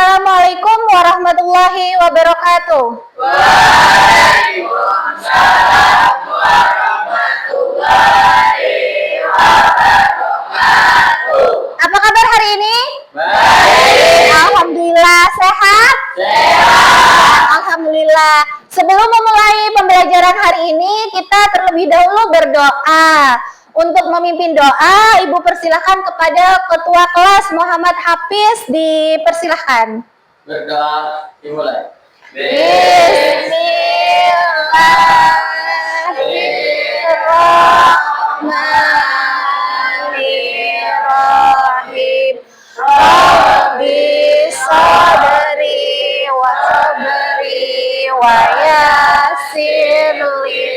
Assalamualaikum warahmatullahi wabarakatuh. Waalaikumsalam warahmatullahi wabarakatuh. Apa kabar hari ini? Baik. Alhamdulillah, sehat? Sehat. Alhamdulillah. Sebelum memulai pembelajaran hari ini, kita terlebih dahulu berdoa. Untuk memimpin doa, Ibu persilahkan kepada Ketua Kelas Muhammad Hafiz, dipersilahkan. Berdoa dimulai. Bismillahirrahmanirrahim. Rabbi sadri wa sabri wa yassirli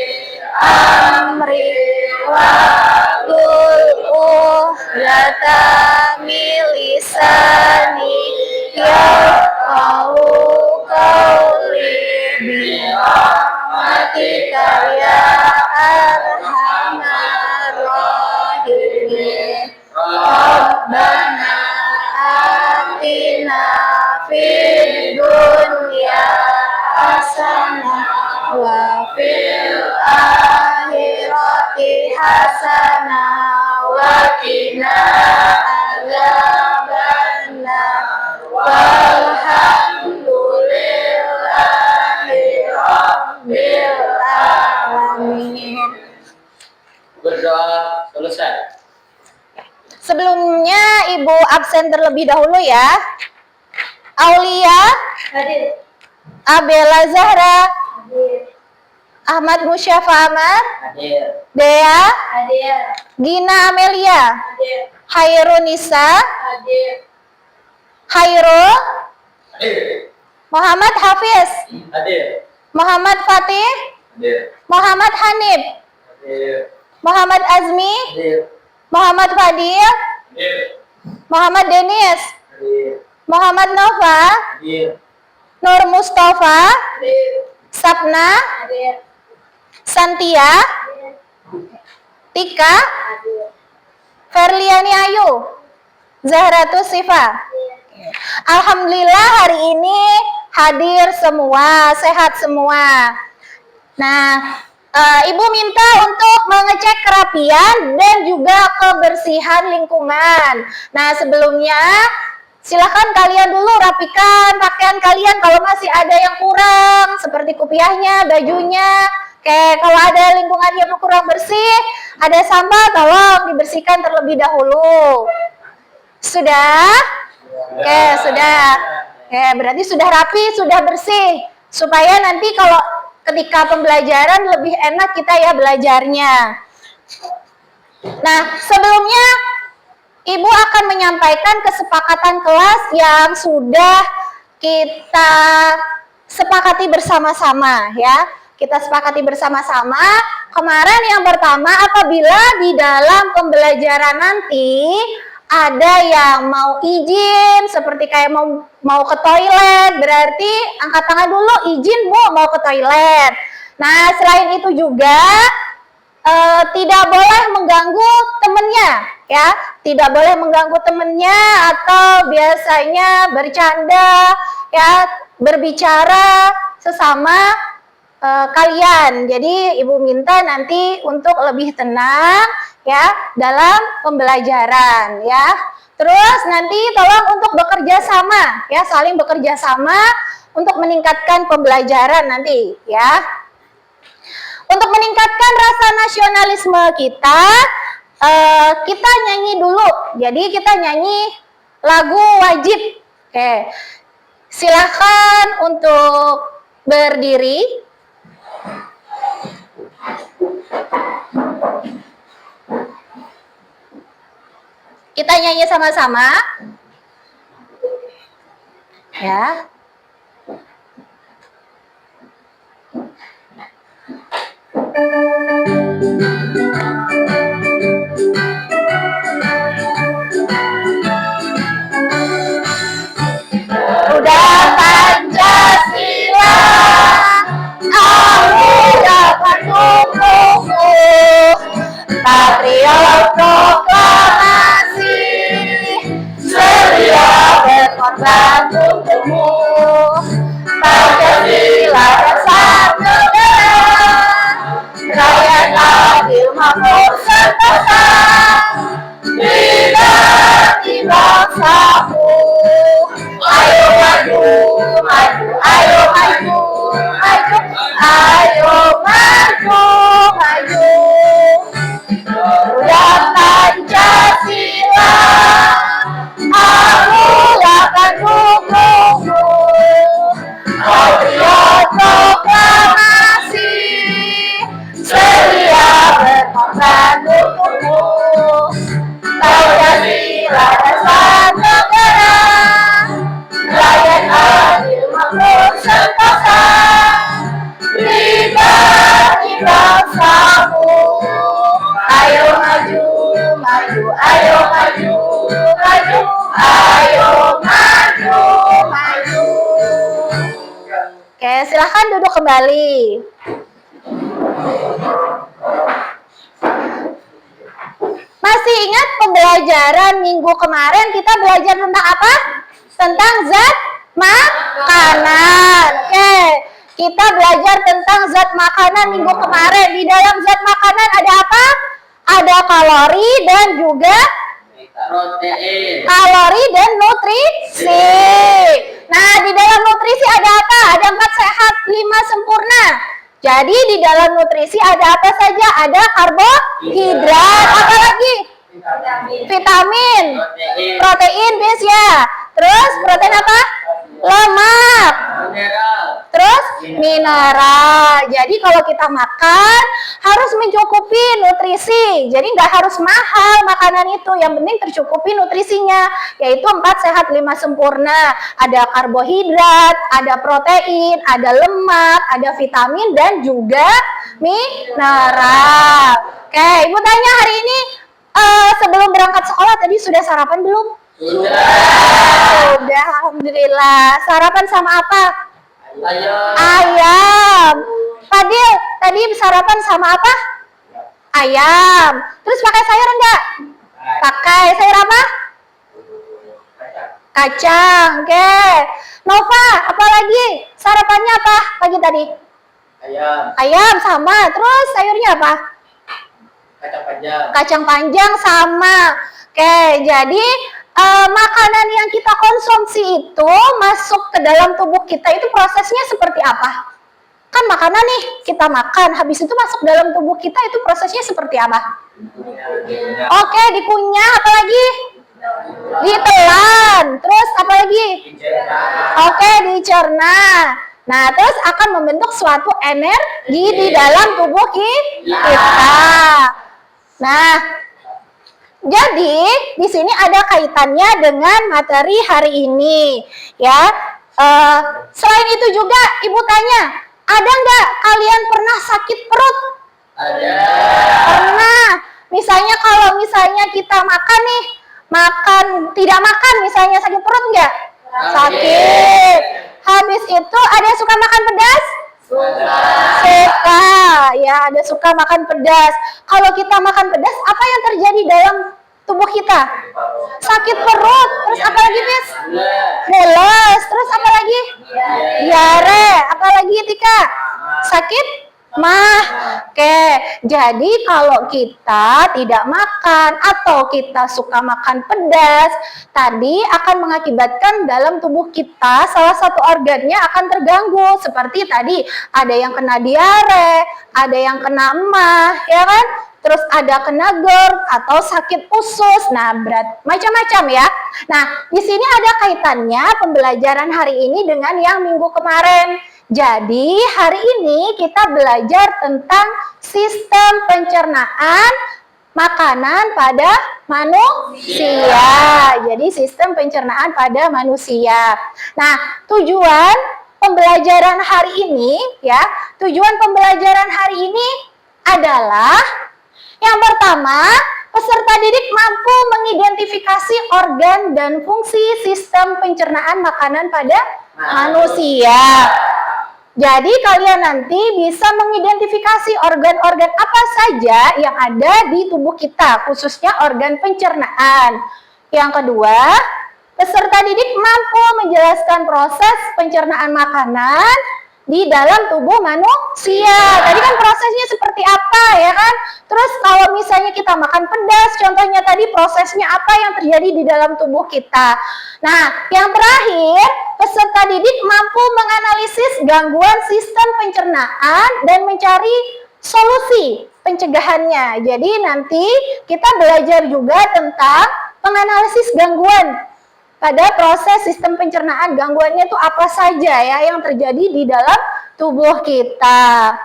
amri lisani yafqahu qawli birahmatika ya arhamar rahimin. Rabbana atina fid dunya hasanah wa fil akhirati hasanah wa qina adzabannar. Walhamdulillahi rabbil alamin. Berdoa selesai. Sebelumnya Ibu absen terlebih dahulu ya. Aulia Hadir. Abela Zahra, Hadir. Ahmad Musyafa Ahmad, Hadir. Dea Hadir. Gina Amelia, Hadir. Hairunisa, Hadir. Hairul, Hadir. Muhammad Hafiz, Hadir. Muhammad Fatih, Hadir. Muhammad Hanif, Hadir. Muhammad Azmi, Hadir. Muhammad Fadil, Hadir. Muhammad Denis, Hadir. Muhammad Nova, Hadir. Nur Mustafa, Hadir. Sapna, Hadir. Santia, Tika, Hadir. Ferliani Ayu, Zahratus Sifa. Alhamdulillah hari ini hadir semua, sehat semua. Nah, Ibu minta untuk mengecek kerapian dan juga kebersihan lingkungan. Nah, sebelumnya silakan kalian dulu rapikan pakaian kalian kalau masih ada yang kurang, seperti kopiahnya, bajunya. Oke, kalau ada lingkungan yang kurang bersih, ada sampah, tolong dibersihkan terlebih dahulu. Sudah? Oke, sudah. Oke, berarti sudah rapi, sudah bersih. Supaya nanti kalau ketika pembelajaran lebih enak kita ya belajarnya. Nah, sebelumnya Ibu akan menyampaikan kesepakatan kelas yang sudah kita sepakati bersama-sama ya. Kita sepakati bersama-sama. Kemarin yang pertama, apabila di dalam pembelajaran nanti ada yang mau izin, seperti kayak mau ke toilet, berarti angkat tangan dulu, izin Bu mau ke toilet. Nah, selain itu juga tidak boleh mengganggu temennya, ya, tidak boleh mengganggu temennya atau biasanya bercanda, ya, berbicara sesama kalian. Jadi Ibu minta nanti untuk lebih tenang ya dalam pembelajaran ya. Terus nanti tolong untuk bekerja sama ya, saling bekerja sama untuk meningkatkan pembelajaran nanti ya. Untuk meningkatkan rasa nasionalisme kita, kita nyanyi dulu. Jadi kita nyanyi lagu wajib. Oke. Silahkan untuk berdiri. Kita nyanyi sama-sama. Ya. Udah Pancasila, aku dapat bukuku, patriot proklamasi, sedia berkontribusi. membantumu. Pancasila bersatu negara, rakyat adil makmur sentosa, di bangsamu. Ayo maju, maju, ayo maju, maju, ayo maju, maju. Dan Pancasila, aku akan dukungmu. Patriot proklamasi, sedia berkorban untukmu. Pancasila dasar negara, rakyat adil makmur sentosa, di bangsamu. Ayo maju, maju, ayo maju, maju, ayo maju, maju. Oke, silahkan duduk kembali. Masih ingat pembelajaran minggu kemarin kita belajar tentang apa? Tentang zat makanan. Oke, kita belajar tentang zat makanan minggu kemarin. Di dalam zat makanan ada apa? Ada kalori dan juga protein. kalori dan nutrisi. Nah, di dalam nutrisi ada apa? Ada 4 sehat, 5 sempurna. Jadi di dalam nutrisi ada apa saja? Ada karbohidrat, apa lagi? Vitamin, protein, bis ya. Terus protein apa? Lemak. Mineral. Terus mineral. Jadi kalau kita makan harus mencukupi nutrisi. Jadi nggak harus mahal makanan itu. Yang penting tercukupi nutrisinya. Yaitu 4 sehat 5 sempurna. Ada karbohidrat, ada protein, ada lemak, ada vitamin dan juga mineral. Oke, Ibu tanya hari ini sebelum berangkat sekolah tadi sudah sarapan belum? Sudah, alhamdulillah. Sarapan sama apa? Ayam. Fadil, tadi sarapan sama apa? Ayam. Terus pakai sayur enggak? Pakai sayur apa? Kacang. Oke. Nova, apa lagi? Sarapannya apa pagi tadi? Ayam. Ayam sama. Terus sayurnya apa? Kacang panjang. Kacang panjang sama. Oke, jadi makanan yang kita konsumsi itu masuk ke dalam tubuh kita itu prosesnya seperti apa? Kan makanan nih, kita makan, habis itu masuk dalam tubuh kita itu prosesnya seperti apa? Oke, dikunyah, apa lagi? Ditelan, terus apa lagi? Oke, dicerna. Nah, terus akan membentuk suatu energi di dalam tubuh kita. Nah, jadi di sini ada kaitannya dengan materi hari ini, ya. Selain itu juga Ibu tanya, ada nggak kalian pernah sakit perut? Ada. Pernah. Misalnya kalau misalnya kita makan nih, tidak makan misalnya sakit perut nggak? Sakit. Habis itu ada yang suka makan pedas? Suka, ya ada suka makan pedas. Kalau kita makan pedas, apa yang terjadi dalam tubuh kita? Sakit perut. Terus apa lagi, Bis? Mules. Terus apa lagi? Diare. Apa lagi, Tika? Sakit mah. Oke, jadi kalau kita tidak makan atau kita suka makan pedas, tadi akan mengakibatkan dalam tubuh kita salah satu organnya akan terganggu. Seperti tadi ada yang kena diare, ada yang kena emah, ya kan? Terus ada kena GERD atau sakit usus. Nah, berat macam-macam ya. Nah, di sini ada kaitannya pembelajaran hari ini dengan yang minggu kemarin. Jadi, hari ini kita belajar tentang sistem pencernaan makanan pada manusia. Jadi, sistem pencernaan pada manusia. Nah, tujuan pembelajaran hari ini ya, tujuan pembelajaran hari ini adalah yang pertama, peserta didik mampu mengidentifikasi organ dan fungsi sistem pencernaan makanan pada manusia. Jadi kalian nanti bisa mengidentifikasi organ-organ apa saja yang ada di tubuh kita, khususnya organ pencernaan. Yang kedua, Peserta didik mampu menjelaskan proses pencernaan makanan di dalam tubuh manusia. Tadi kan prosesnya seperti apa ya kan? Terus kalau misalnya kita makan pedas, contohnya tadi prosesnya apa yang terjadi di dalam tubuh kita. Nah, yang terakhir, peserta didik mampu menganalisis gangguan sistem pencernaan dan mencari solusi pencegahannya. Jadi nanti kita belajar juga tentang menganalisis gangguan pada proses sistem pencernaan. Gangguannya itu apa saja ya yang terjadi di dalam tubuh kita.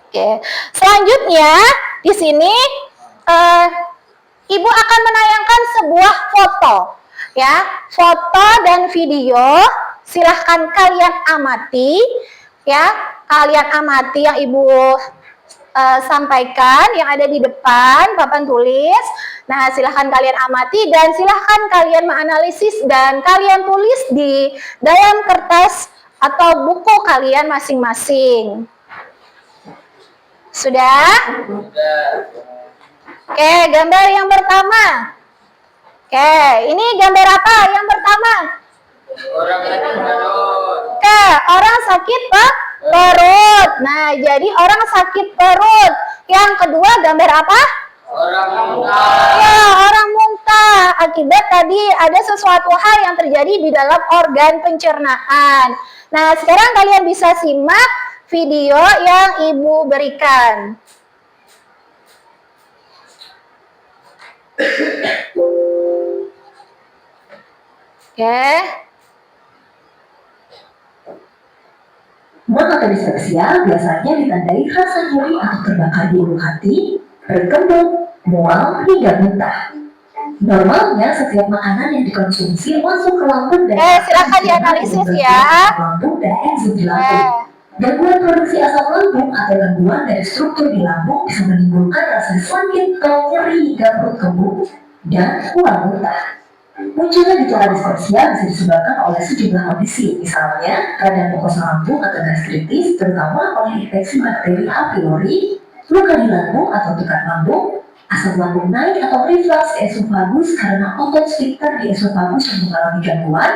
Oke. Selanjutnya di sini Ibu akan menayangkan sebuah foto ya, foto dan video. Silahkan kalian amati ya, kalian amati yang Ibu sampaikan yang ada di depan papan tulis. Nah, silahkan kalian amati dan silahkan kalian menganalisis dan kalian tulis di dalam kertas atau buku kalian masing-masing. Sudah? Sudah. Oke, gambar yang pertama. Oke, ini gambar apa yang pertama? Orang sakit perut. Oke, orang sakit perut. Nah, jadi orang sakit perut. Yang kedua gambar apa? Orang muntah. Ya, orang muntah. Akibat tadi ada sesuatu hal yang terjadi di dalam organ pencernaan. Nah, sekarang kalian bisa simak video yang Ibu berikan. Oke. Mata dispepsia biasanya ditandai rasa nyeri atau terbakar di ulu hati, berkembang, mual, hingga muntah. Normalnya setiap makanan yang dikonsumsi masuk ke lambung dan Silakan dianalisis ya. lambung dan enzim di lambung. Gangguan produksi asam lambung atau gangguan dari struktur di lambung bisa menimbulkan rasa sakit atau nyeri hingga perut kembung dan mual muntah. Munculnya gejala dispepsia bisa disebabkan oleh sejumlah kondisi, misalnya radang mukosa lambung atau gastritis, terutama oleh infeksi bakteri H. pylori, luka di lambung atau tekan lambung, asam lambung naik atau reflux esofagus karena otot sphincter di esofagus yang mengalami gangguan,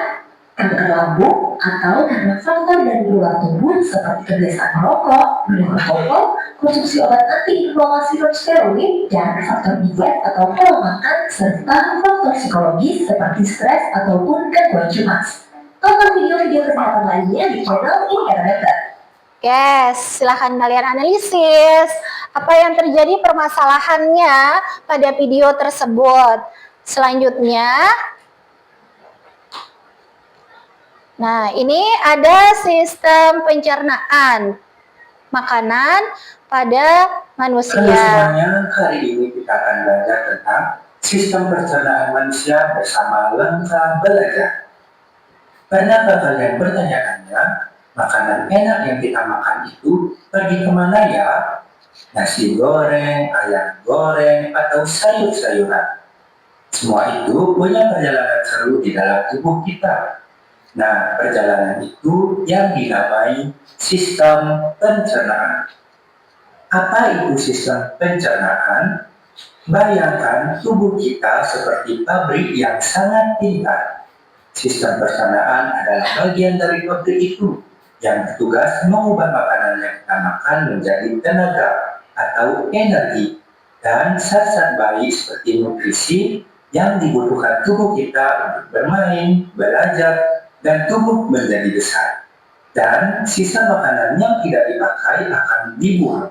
kanker lambung, atau karena faktor dari luar tubuh seperti kebiasaan merokok, minum alkohol, konsumsi obat antiinflamasi non steroid, dan faktor diet atau pola makan, serta faktor psikologis seperti stres ataupun gangguan cemas. Tonton video-video kesehatan lainnya di channel Inheritor. Yes, silahkan kalian analisis apa yang terjadi permasalahannya pada video tersebut. Selanjutnya, nah ini ada sistem pencernaan makanan pada Halo manusia. semuanya, hari ini kita akan belajar tentang sistem pencernaan manusia bersama Langkah Belajar. Pernahkah kalian bertanya-tanya, makanan enak yang kita makan itu pergi kemana ya? Nasi goreng, ayam goreng, atau sayur-sayuran. Semua itu punya perjalanan seru di dalam tubuh kita. Nah, perjalanan itu yang dinamai sistem pencernaan. Apa itu sistem pencernaan? Bayangkan tubuh kita seperti pabrik yang sangat pintar. Sistem pencernaan adalah bagian dari pabrik itu yang bertugas mengubah makanan yang kita makan menjadi tenaga atau energi dan zat-zat baik seperti nutrisi yang dibutuhkan tubuh kita untuk bermain, belajar, dan tumbuh menjadi besar. Dan sisa makanan yang tidak dipakai akan dibuang.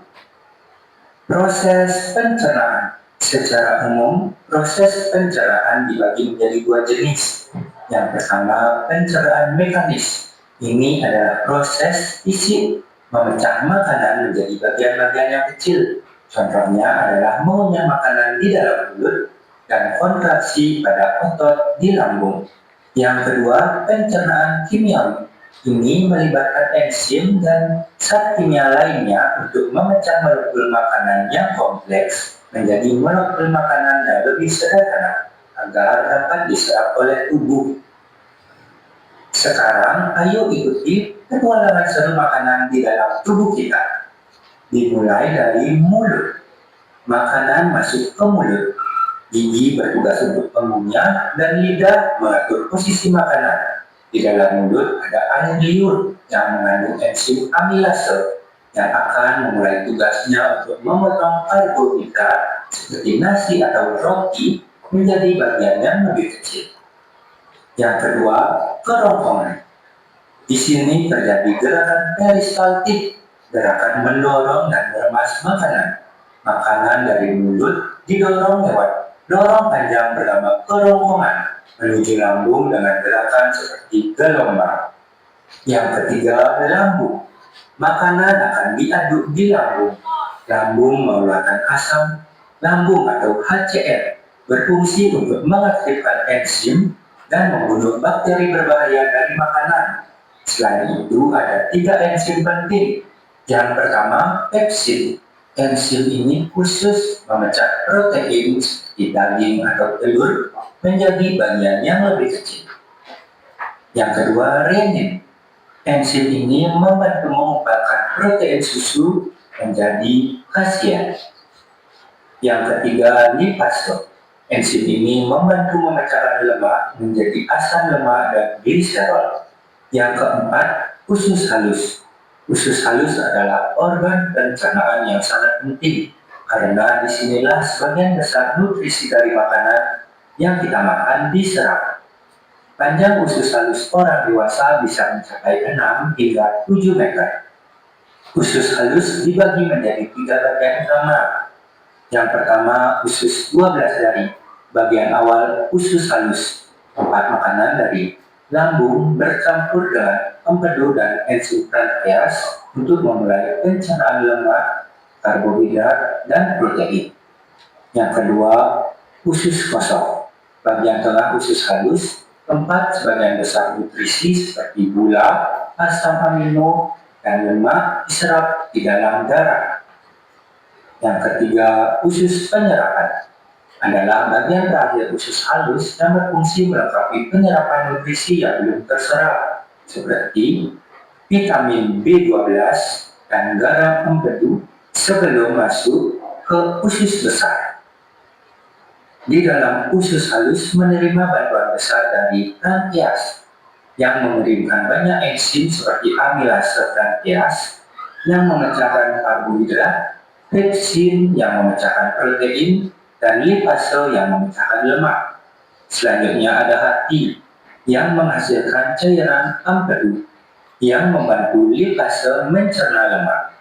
Proses pencernaan. Secara umum, proses pencernaan dibagi menjadi dua jenis. Yang pertama, pencernaan mekanis. Ini adalah proses fisik memecah makanan menjadi bagian-bagian yang kecil. Contohnya adalah mengunyah makanan di dalam mulut dan kontraksi pada otot di lambung. Yang kedua, pencernaan kimiawi. Ini melibatkan enzim dan zat kimia lainnya untuk memecah molekul makanan yang kompleks menjadi molekul makanan yang lebih sederhana agar dapat diserap oleh tubuh. Sekarang, ayo ikuti petualangan seru makanan di dalam tubuh kita. Dimulai dari mulut. Makanan masuk ke mulut. Gigi bertugas untuk mengunyah dan lidah mengatur posisi makanan. Di dalam mulut ada air liur yang mengandung enzim amilase yang akan memulai tugasnya untuk memotong karbohidrat seperti nasi atau roti menjadi bagian yang lebih kecil. Yang kedua, kerongkongan. Di sini terjadi gerakan peristaltik, gerakan mendorong dan meremas makanan. Makanan dari mulut didorong lewat dorong panjang bernama kerongkongan menuju lambung dengan gerakan seperti gelombang. Yang ketiga, lambung. Makanan akan diaduk di lambung. Lambung mengeluarkan asam lambung atau HCl berfungsi untuk mengaktifkan enzim dan membunuh bakteri berbahaya dari makanan. Selain itu, ada 3 enzim penting. Yang pertama, pepsin. Enzim ini khusus memecah protein seperti daging atau telur menjadi bagian yang lebih kecil. Yang kedua, renin. Enzim ini membantu mengumpulkan protein susu menjadi khasiat. Yang ketiga, lipase. Enzim ini membantu memecahkan lemak menjadi asam lemak dan gliserol. Yang keempat, usus halus. Usus halus adalah organ pencernaan yang sangat penting karena disinilah sebagian besar nutrisi dari makanan yang kita makan diserap. Panjang usus halus orang dewasa bisa mencapai 6 hingga 7 meter. Usus halus dibagi menjadi 3 bagian utama. Yang pertama, usus 12 jari. Bagian awal usus halus, tempat makanan dari lambung bercampur dengan empedu dan enzim pankreas untuk memulai pencernaan lemak, karbohidrat, dan protein. Yang kedua, usus kosong. Bagian tengah usus halus, tempat sebagian besar nutrisi seperti gula, asam amino, dan lemak diserap di dalam darah. Yang ketiga, usus penyerapan adalah bagian terakhir usus halus yang berfungsi melengkapi penyerapan nutrisi yang belum terserap, seperti vitamin B12 dan garam empedu sebelum masuk ke usus besar. Di dalam usus halus menerima bantuan besar dari pankreas yang mengirimkan banyak enzim seperti amilase pankreas yang memecahkan karbohidrat, pepsin yang memecahkan protein, dan lipase yang memecahkan lemak. Selanjutnya ada hati yang menghasilkan cairan empedu yang membantu lipase mencerna lemak.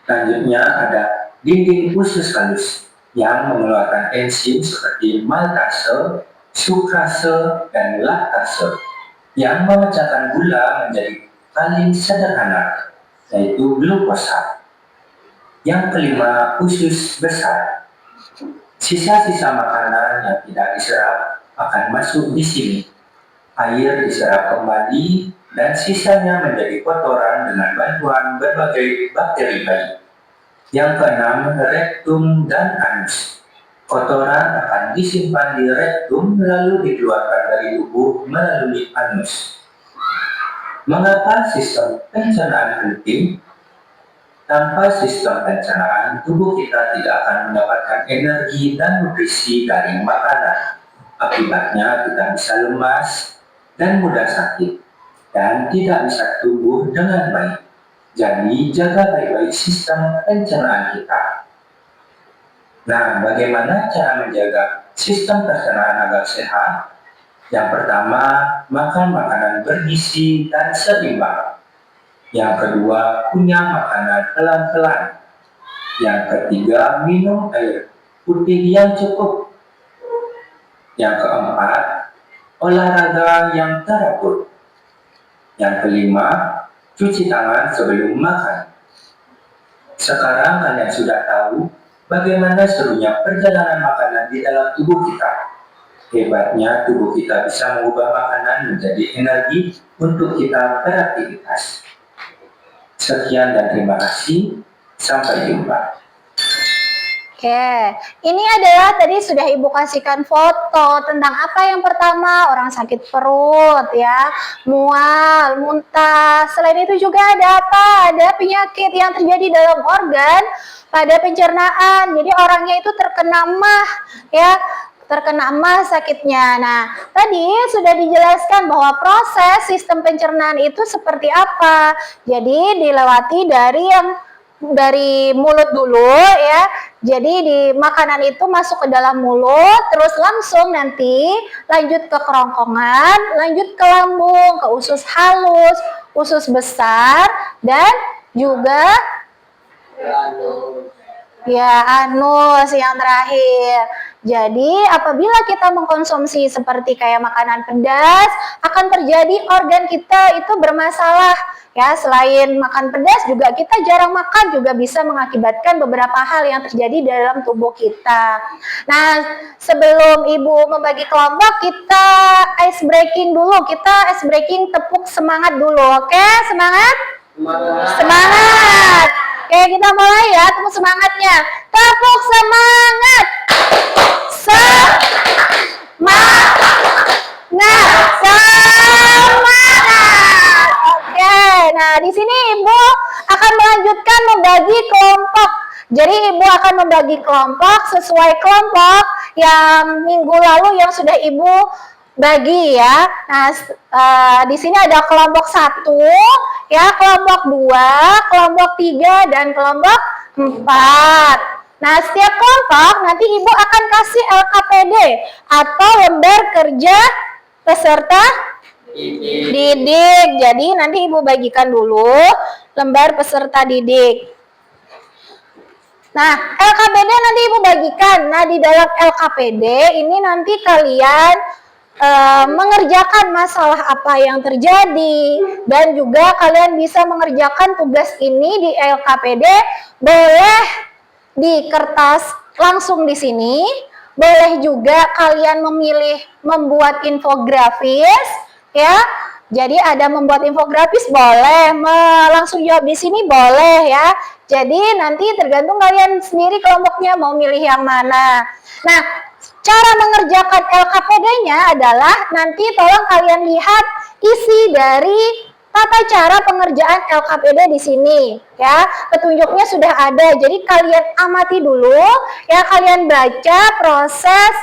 Selanjutnya ada dinding usus halus yang mengeluarkan enzim seperti maltase, sukrase, dan laktase yang memecahkan gula menjadi paling sederhana, yaitu glukosa. Yang kelima, usus besar. Sisa-sisa makanan yang tidak diserap akan masuk di sini. Air diserap kembali dan sisanya menjadi kotoran dengan bantuan berbagai bakteri bayi. Yang keenam, rektum dan anus. Kotoran akan disimpan di rektum lalu dikeluarkan dari tubuh melalui anus. Mengapa sistem pencernaan penting? Tanpa sistem pencernaan, tubuh kita tidak akan mendapatkan energi dan nutrisi dari makanan. Akibatnya kita bisa lemas dan mudah sakit dan tidak bisa tumbuh dengan baik. Jadi jaga baik-baik sistem pencernaan kita. Nah, bagaimana cara menjaga sistem pencernaan agar sehat? Yang pertama, makan makanan bergizi dan seimbang. Yang kedua, kunyah makanan pelan-pelan. Yang ketiga, minum air putih yang cukup. Yang keempat, olahraga yang teratur. Yang kelima, cuci tangan sebelum makan. Sekarang kalian sudah tahu bagaimana serunya perjalanan makanan di dalam tubuh kita. Hebatnya tubuh kita bisa mengubah makanan menjadi energi untuk kita beraktivitas. Sekian dan terima kasih. Sampai jumpa. Oke, ini adalah tadi sudah Ibu kasihkan foto tentang apa yang pertama, orang sakit perut ya, mual, muntah. Selain itu juga ada apa? Ada penyakit yang terjadi dalam organ pada pencernaan. Jadi orangnya itu terkena MAH ya, terkena emah sakitnya. Nah, tadi sudah dijelaskan bahwa proses sistem pencernaan itu seperti apa. Jadi dilewati dari mulut dulu ya. Jadi di makanan itu masuk ke dalam mulut, terus langsung nanti lanjut ke kerongkongan, lanjut ke lambung, ke usus halus, usus besar, dan juga anus yang terakhir. Jadi apabila kita mengkonsumsi seperti kayak makanan pedas, akan terjadi organ kita itu bermasalah. Ya, selain makan pedas juga kita jarang makan juga bisa mengakibatkan beberapa hal yang terjadi dalam tubuh kita. Nah, sebelum Ibu membagi kelompok, kita ice breaking dulu. Kita ice breaking tepuk semangat dulu. Oke, semangat? Semangat. Oke, kita mulai ya, tepuk semangatnya. Tepuk semangat. Semangat. Oke, nah di sini Ibu akan melanjutkan membagi kelompok. Jadi Ibu akan membagi kelompok sesuai kelompok yang minggu lalu yang sudah Ibu bagi ya. Nah, di sini ada kelompok 1, ya, kelompok 2, kelompok 3, dan kelompok 4. Nah, setiap kelompok nanti Ibu akan kasih LKPD atau lembar kerja peserta didik. Jadi nanti Ibu bagikan dulu lembar peserta didik. Nah, LKPD nanti Ibu bagikan. Nah, di dalam LKPD ini nanti kalian mengerjakan masalah apa yang terjadi, dan juga kalian bisa mengerjakan tugas ini di LKPD, boleh di kertas langsung di sini, boleh juga kalian memilih membuat infografis ya. Jadi ada membuat infografis boleh, langsung jawab di sini boleh ya. Jadi nanti tergantung kalian sendiri kelompoknya mau milih yang mana. Nah, cara mengerjakan LKPD-nya adalah nanti tolong kalian lihat isi dari tata cara pengerjaan LKPD di sini ya. Petunjuknya sudah ada. Jadi kalian amati dulu ya, kalian baca proses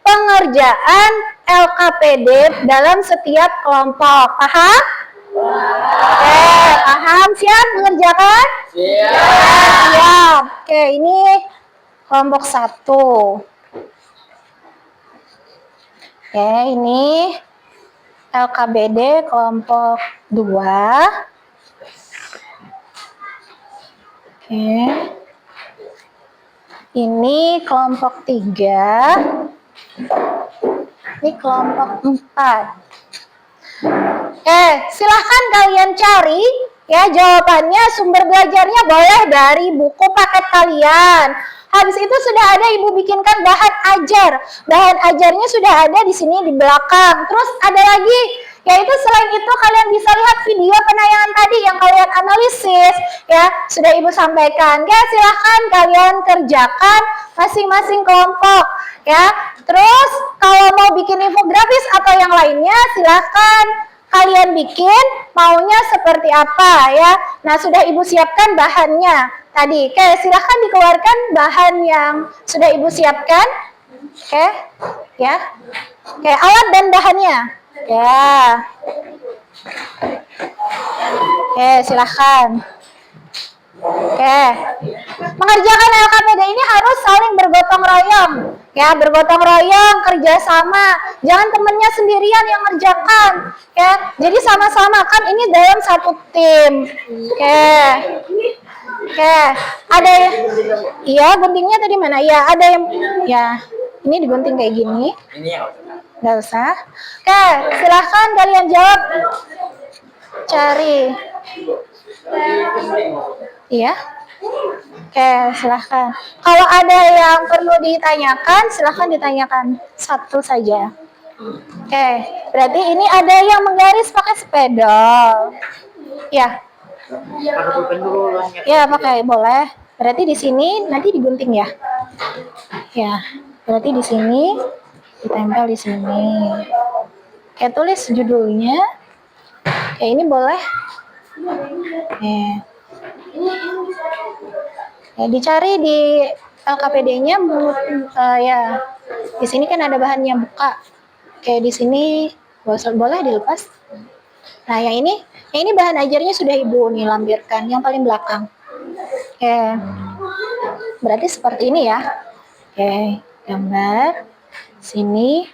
pengerjaan LKPD dalam setiap kelompok. Paham? Paham? Siap mengerjakan? Siap. Oke, ini kelompok 1. Oke, ini LKPD kelompok 2. Oke. Ini kelompok 3. Ini kelompok 4. Silahkan kalian cari ya jawabannya, sumber belajarnya boleh dari buku paket kalian. Habis itu sudah ada Ibu bikinkan bahan ajar. Bahan ajarnya sudah ada di sini di belakang. Terus ada lagi, yaitu selain itu kalian bisa lihat video penayangan tadi yang kalian analisis ya, sudah Ibu sampaikan. Ya, silahkan kalian kerjakan masing-masing kelompok ya. Terus kalau mau bikin infografis atau yang lainnya silahkan kalian bikin, maunya seperti apa ya. Nah, sudah Ibu siapkan bahannya tadi. Oke, silahkan dikeluarkan bahan yang sudah Ibu siapkan. Oke, ya. Oke, alat dan bahannya. Ya. Oke, silahkan. Oke. Mengerjakan LKPD ini harus saling bergotong royong. Ya, bergotong royong, kerjasama. Jangan temennya sendirian yang ngerjakan. Ya, jadi sama-sama kan ini dalam satu tim. Oke. Oke. Ada iya, guntingnya tadi mana? Ya, ada yang ya. Ini digunting kayak gini. Nggak usah. Oke, silahkan kalian jawab. Cari. Iya. Oke, silahkan. Kalau ada yang perlu ditanyakan, silahkan ditanyakan satu saja. Oke, berarti ini ada yang menggaris pakai spedol. Ya. Ya, pakai boleh. Berarti di sini nanti digunting ya. Ya, berarti di sini ditempel di sini. Oke, tulis judulnya. Oke, ini boleh. Oke. Ya, dicari di LKPD-nya ya. Di sini kan ada bahannya buka. Oke, di sini boleh dilepas. Nah, yang ini bahan ajarnya sudah Ibu nih lampirkan, yang paling belakang. Oke. Berarti seperti ini ya. Oke, gambar sini.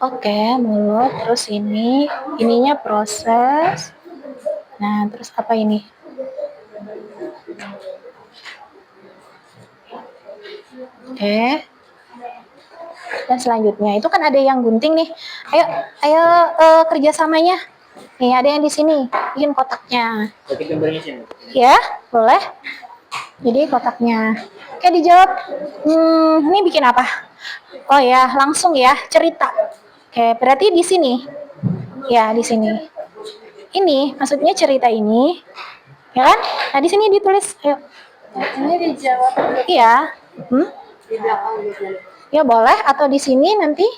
Oke, mulut, terus ininya proses. Nah, terus apa ini? Oke. Dan selanjutnya itu kan ada yang gunting nih. Ayo kerjasamanya. Nih ada yang di sini, bikin kotaknya. Berarti gambarnya sini. Ya, boleh. Jadi kotaknya. Oke, dijawab. Ini bikin apa? Oh ya, langsung ya, cerita. Oke, berarti di sini. Ya, di sini. Ini maksudnya cerita ini. Ya kan? Nah, di sini ditulis. Ayo. Ini dijawab Iya. di belakang gitu. Ya boleh, atau di sini nanti.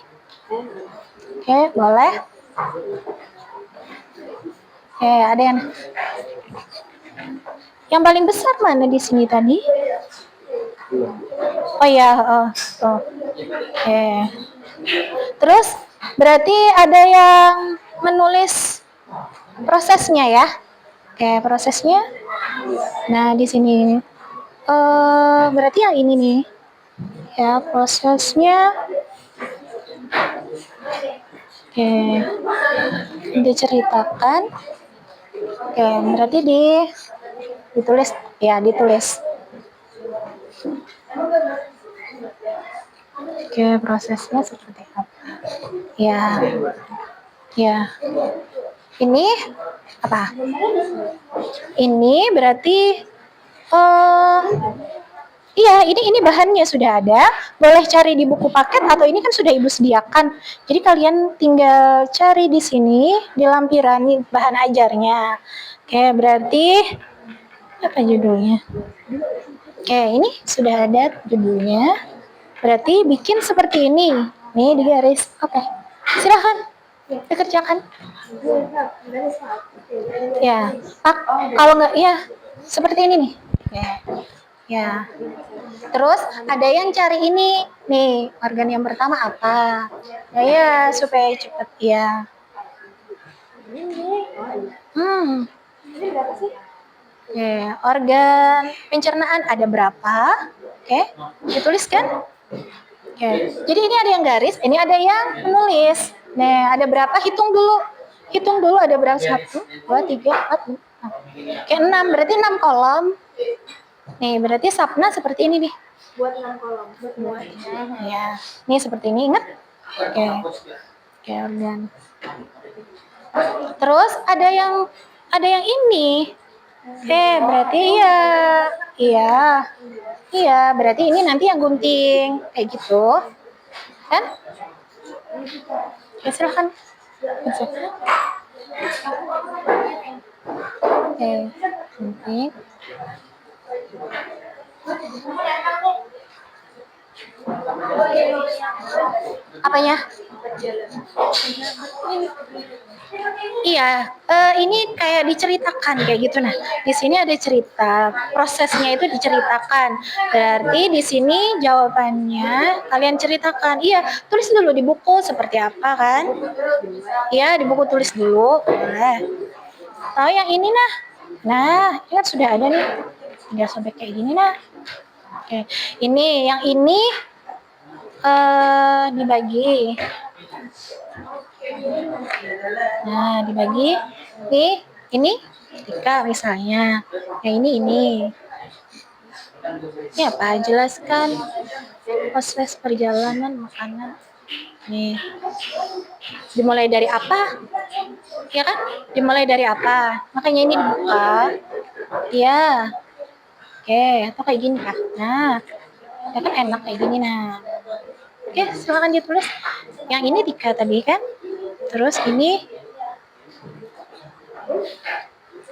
Oke, boleh. Oke, ada yang paling besar mana di sini tadi? Oh ya, Oke. Terus berarti ada yang menulis prosesnya ya? Oke, prosesnya. Nah, di sini. Berarti yang ini nih. Ya, prosesnya. Oke. Diceritakan. Oke, berarti ditulis. Ya, ditulis. Oke, prosesnya seperti apa? Ya. Ya. Ini apa? Ini berarti iya, ini bahannya sudah ada. Boleh cari di buku paket atau ini kan sudah Ibu sediakan. Jadi kalian tinggal cari di sini di lampiran bahan ajarnya. Oke, berarti apa judulnya? Oke, ini sudah ada judulnya. Berarti bikin seperti ini. Nih di garis. Oke. Silakan dikerjakan. Ya, kalau nggak ya seperti ini nih. Ya. Terus ada yang cari ini nih, organ yang pertama apa? Ya, supaya cepat ya. Oke, organ pencernaan ada berapa? Oke, dituliskan. Oke, jadi ini ada yang garis, ini ada yang menulis. Nah, ada berapa? Hitung dulu ada berapa? 1, 2, 3, 4, 5. Oke, 6, berarti 6 kolom. Nih, berarti Sapna seperti ini nih. Buat 6 kolom. Ya, ini seperti ini, ingat? Oke, organ. Terus ada yang ini. Oke, berarti iya, berarti ini nanti yang gunting kayak gitu, kan? Ya, silahkan. Oke, gunting. Apanya? Iya, ini kayak diceritakan kayak gitu. Nah, di sini ada cerita, prosesnya itu diceritakan. Berarti di sini jawabannya kalian ceritakan. Iya, tulis dulu di buku seperti apa kan? Iya, di buku tulis dulu. Boleh. Tahu yang ini nah? Nah, ini kan sudah ada nih. Udah sampai kayak gini nah. Oke, yang ini dibagi. Nah, dibagi. Nih, ini ketika misalnya. Yang ini. Ini apa? Jelaskan proses perjalanan makanan. Nih. Dimulai dari apa? Ya kan? Dimulai dari apa? Makanya ini dibuka. Ya. Oke, atau kayak gini kah? Nah, ya kan enak kayak gini nah. Oke, silakan ditulis. Yang ini 3 tadi kan? Terus ini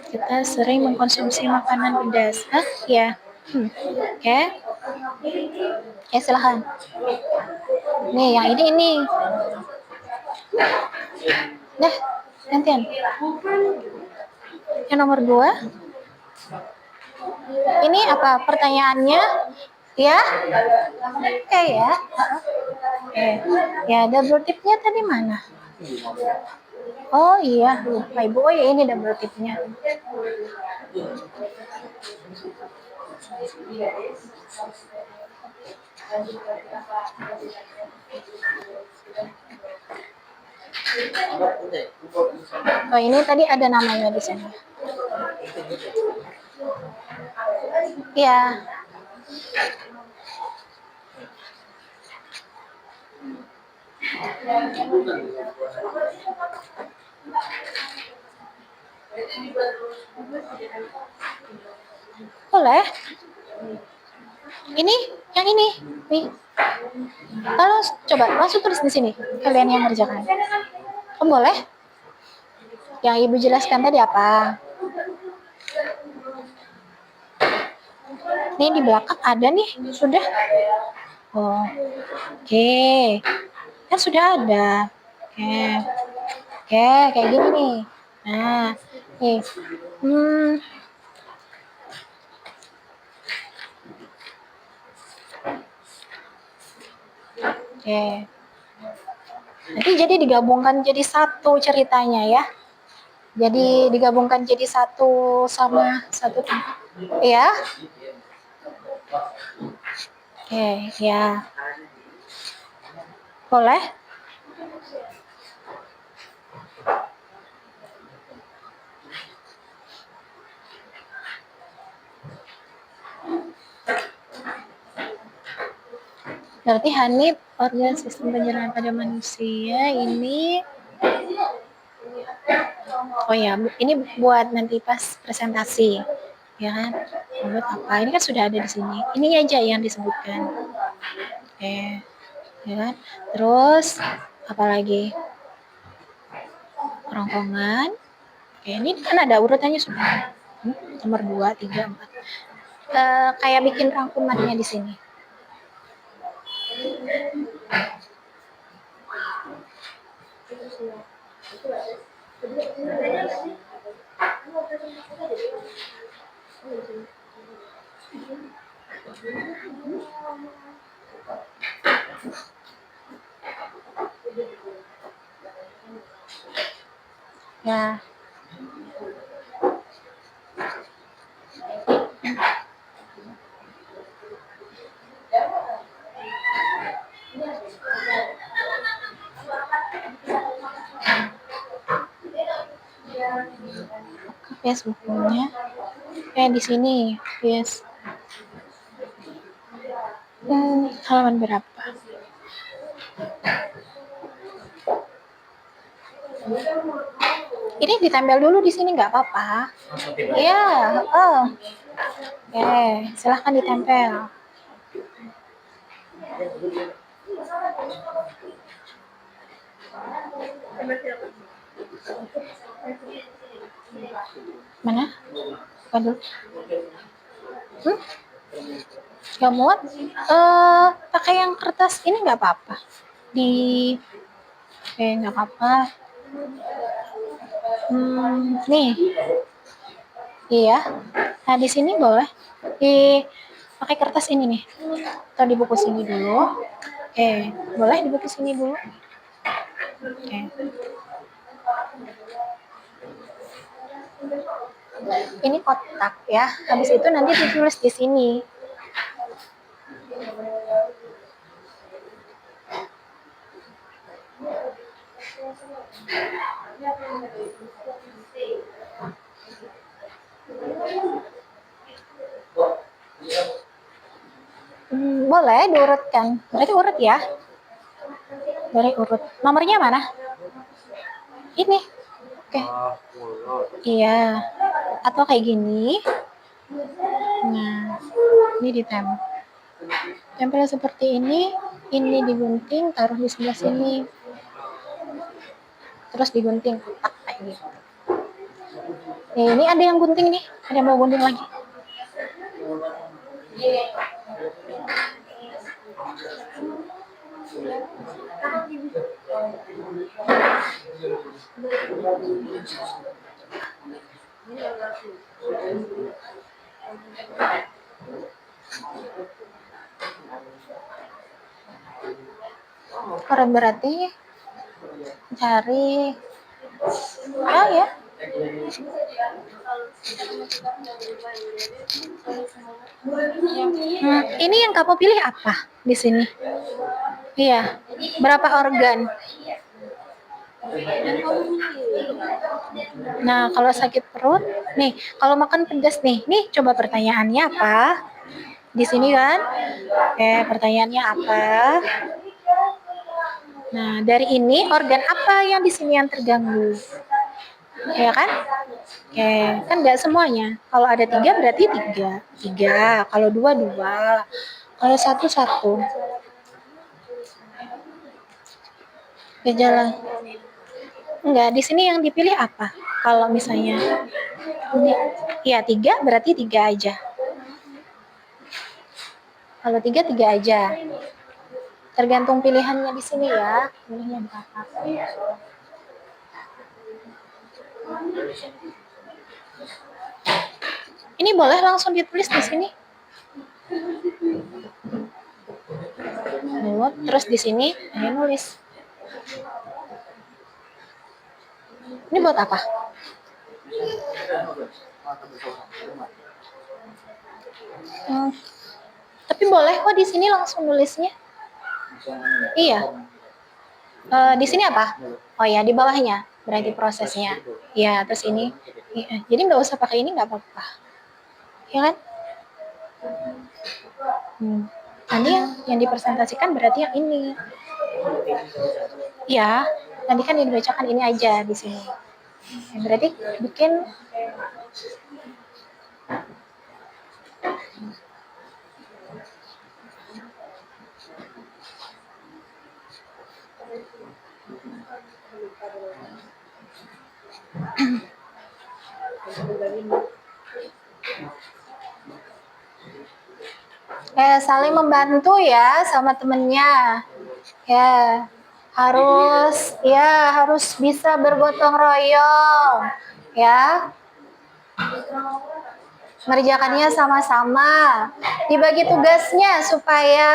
kita sering mengkonsumsi makanan pedas. Ya. Oke. Ya, silakan. Nih, yang ini. Dah, gantian. Yang nomor 2. Ini apa pertanyaannya? Ya, oke ya. Oke. Ya, double tipnya tadi mana? Oh iya, lupa Ibu. Oh ya, ini double tipnya. Oh, ini tadi ada namanya di sini. Iya. Boleh. Ini, yang ini, nih. Lalu coba langsung tulis di sini. Kalian yang ngerjakan. Oh, boleh? Yang Ibu jelaskan tadi apa? Nih di belakang ada nih, sudah. Oh, oke. Kan sudah ada. Oke. Oke, kayak gini nih. Nah, nih. Oke. Nanti jadi digabungkan jadi satu ceritanya ya. Jadi digabungkan jadi satu sama satu. Ya. Oke, ya. Boleh? Berarti Hanif, organ sistem pencernaan pada manusia ini. Oh ya, ini buat nanti pas presentasi, ya kan? Buat apa? Ini kan sudah ada di sini. Ini aja yang disebutkan. Oke, ya kan? Terus apa lagi? Kerongkongan. Oke, ini kan ada urutannya sudah. Nomor 2, 3, 4. Kayak bikin rangkumannya di sini. Ya. Yes, bukunya. Di sini, yes. Halaman berapa? Ini ditempel dulu di sini nggak apa-apa. Iya, Oke, silahkan ditempel. Mana? Bukan dulu. Gak muat? Pakai yang kertas ini nggak apa-apa. Oke, nggak apa-apa. Nih. Iya. Nah, di sini boleh. Pakai kertas ini nih. Atau di buku sini dulu. Oke, boleh di buku sini dulu. Oke. Ini kotak ya. Habis itu nanti ditulis di sini. Boleh diurutkan. Berarti urut ya. Boleh urut. Nomornya mana? Ini. Oke. Iya. Atau kayak gini. Nah, ini ditempel. Tempel seperti ini digunting, taruh di sebelah sini. Terus digunting kotak kayak gitu. Ini ada yang gunting nih. Ada yang mau gunting lagi. Orang berarti cari ya. Ini yang kamu pilih apa di sini? Iya, berapa organ? Nah, kalau sakit perut, nih, kalau makan pedas nih coba pertanyaannya apa? Di sini kan? Pertanyaannya apa? Nah, dari ini organ apa yang di sini yang terganggu? Ya kan? Kan nggak semuanya. Kalau ada 3 berarti 3. Kalau 2, 2. Kalau 1, 1. Gejala. Enggak, di sini yang dipilih apa? Kalau misalnya, ya 3 berarti 3 aja. Kalau 3, 3 aja. Tergantung pilihannya di sini ya. Pilihnya berapa? Ini boleh langsung ditulis di sini. Terus di sini ada nulis. Ini buat apa? Tapi boleh kok di sini langsung nulisnya. Iya. Di sini apa? Oh ya, di bawahnya. Berarti prosesnya. Ya, terus ini. Iya. Jadi nggak usah pakai ini, nggak apa-apa. Ya kan? Nanti yang dipresentasikan berarti yang ini. Ya, nanti kan yang dibacakan ini aja di sini. Ya, berarti bikin saling membantu ya sama temennya. Ya, harus bisa bergotong royong. Ya. Mengerjakannya sama-sama. Dibagi tugasnya supaya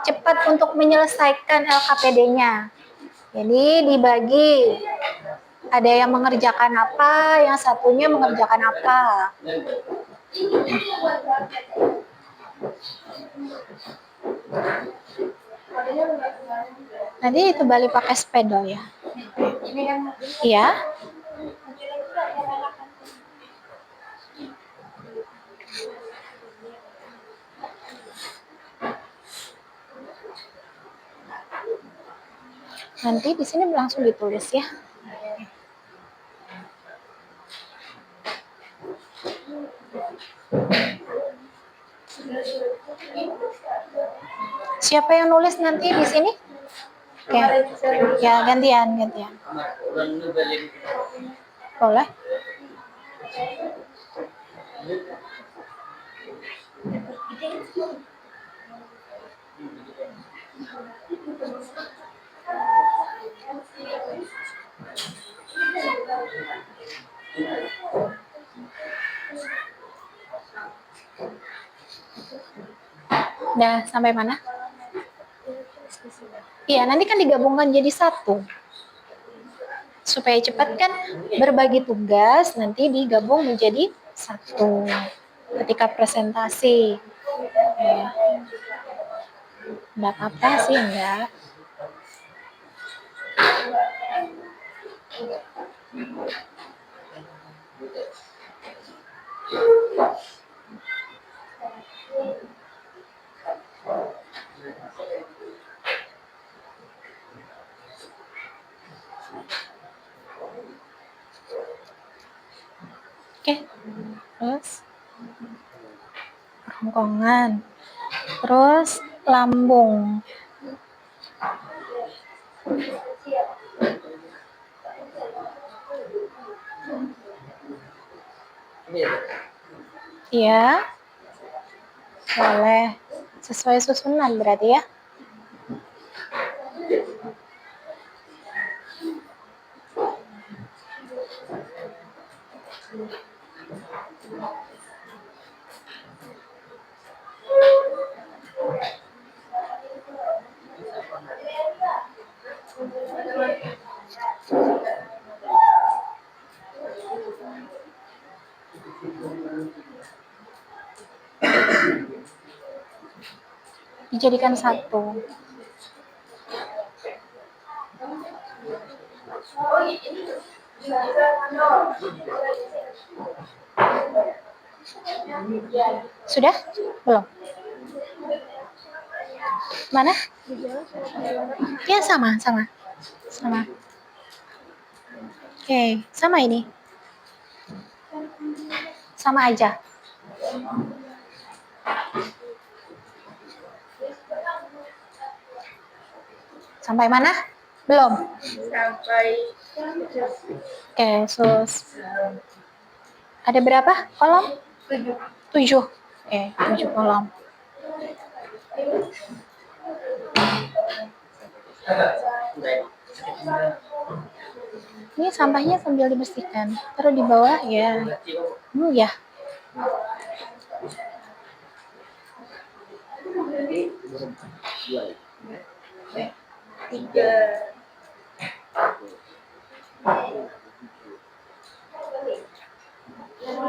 cepat untuk menyelesaikan LKPD-nya. Jadi dibagi. Ada yang mengerjakan apa, yang satunya mengerjakan apa. Nanti itu balik pakai spedol ya. Iya. Nanti di sini langsung ditulis ya. Siapa yang nulis nanti di sini? Oke. Ya, gantian. Boleh. Udah sampai mana? Iya, nanti kan digabungkan jadi satu. Supaya cepat kan berbagi tugas, nanti digabung menjadi satu. Ketika presentasi. Ya. Enggak apa-apa sih, enggak. Oke. Terus kerongkongan. Terus lambung. Iya. Boleh. Sesuai susunan berarti ya. dijadikan satu. Sudah? Belum? Mana? Ya, sama. Oke, sama ini. Sama aja. Sampai mana? Belum? Sampai Oke, ada berapa kolom? 7. Oke, 7 kolom. Ini sampahnya sambil dibersihkan. Taruh di bawah ya. Ya.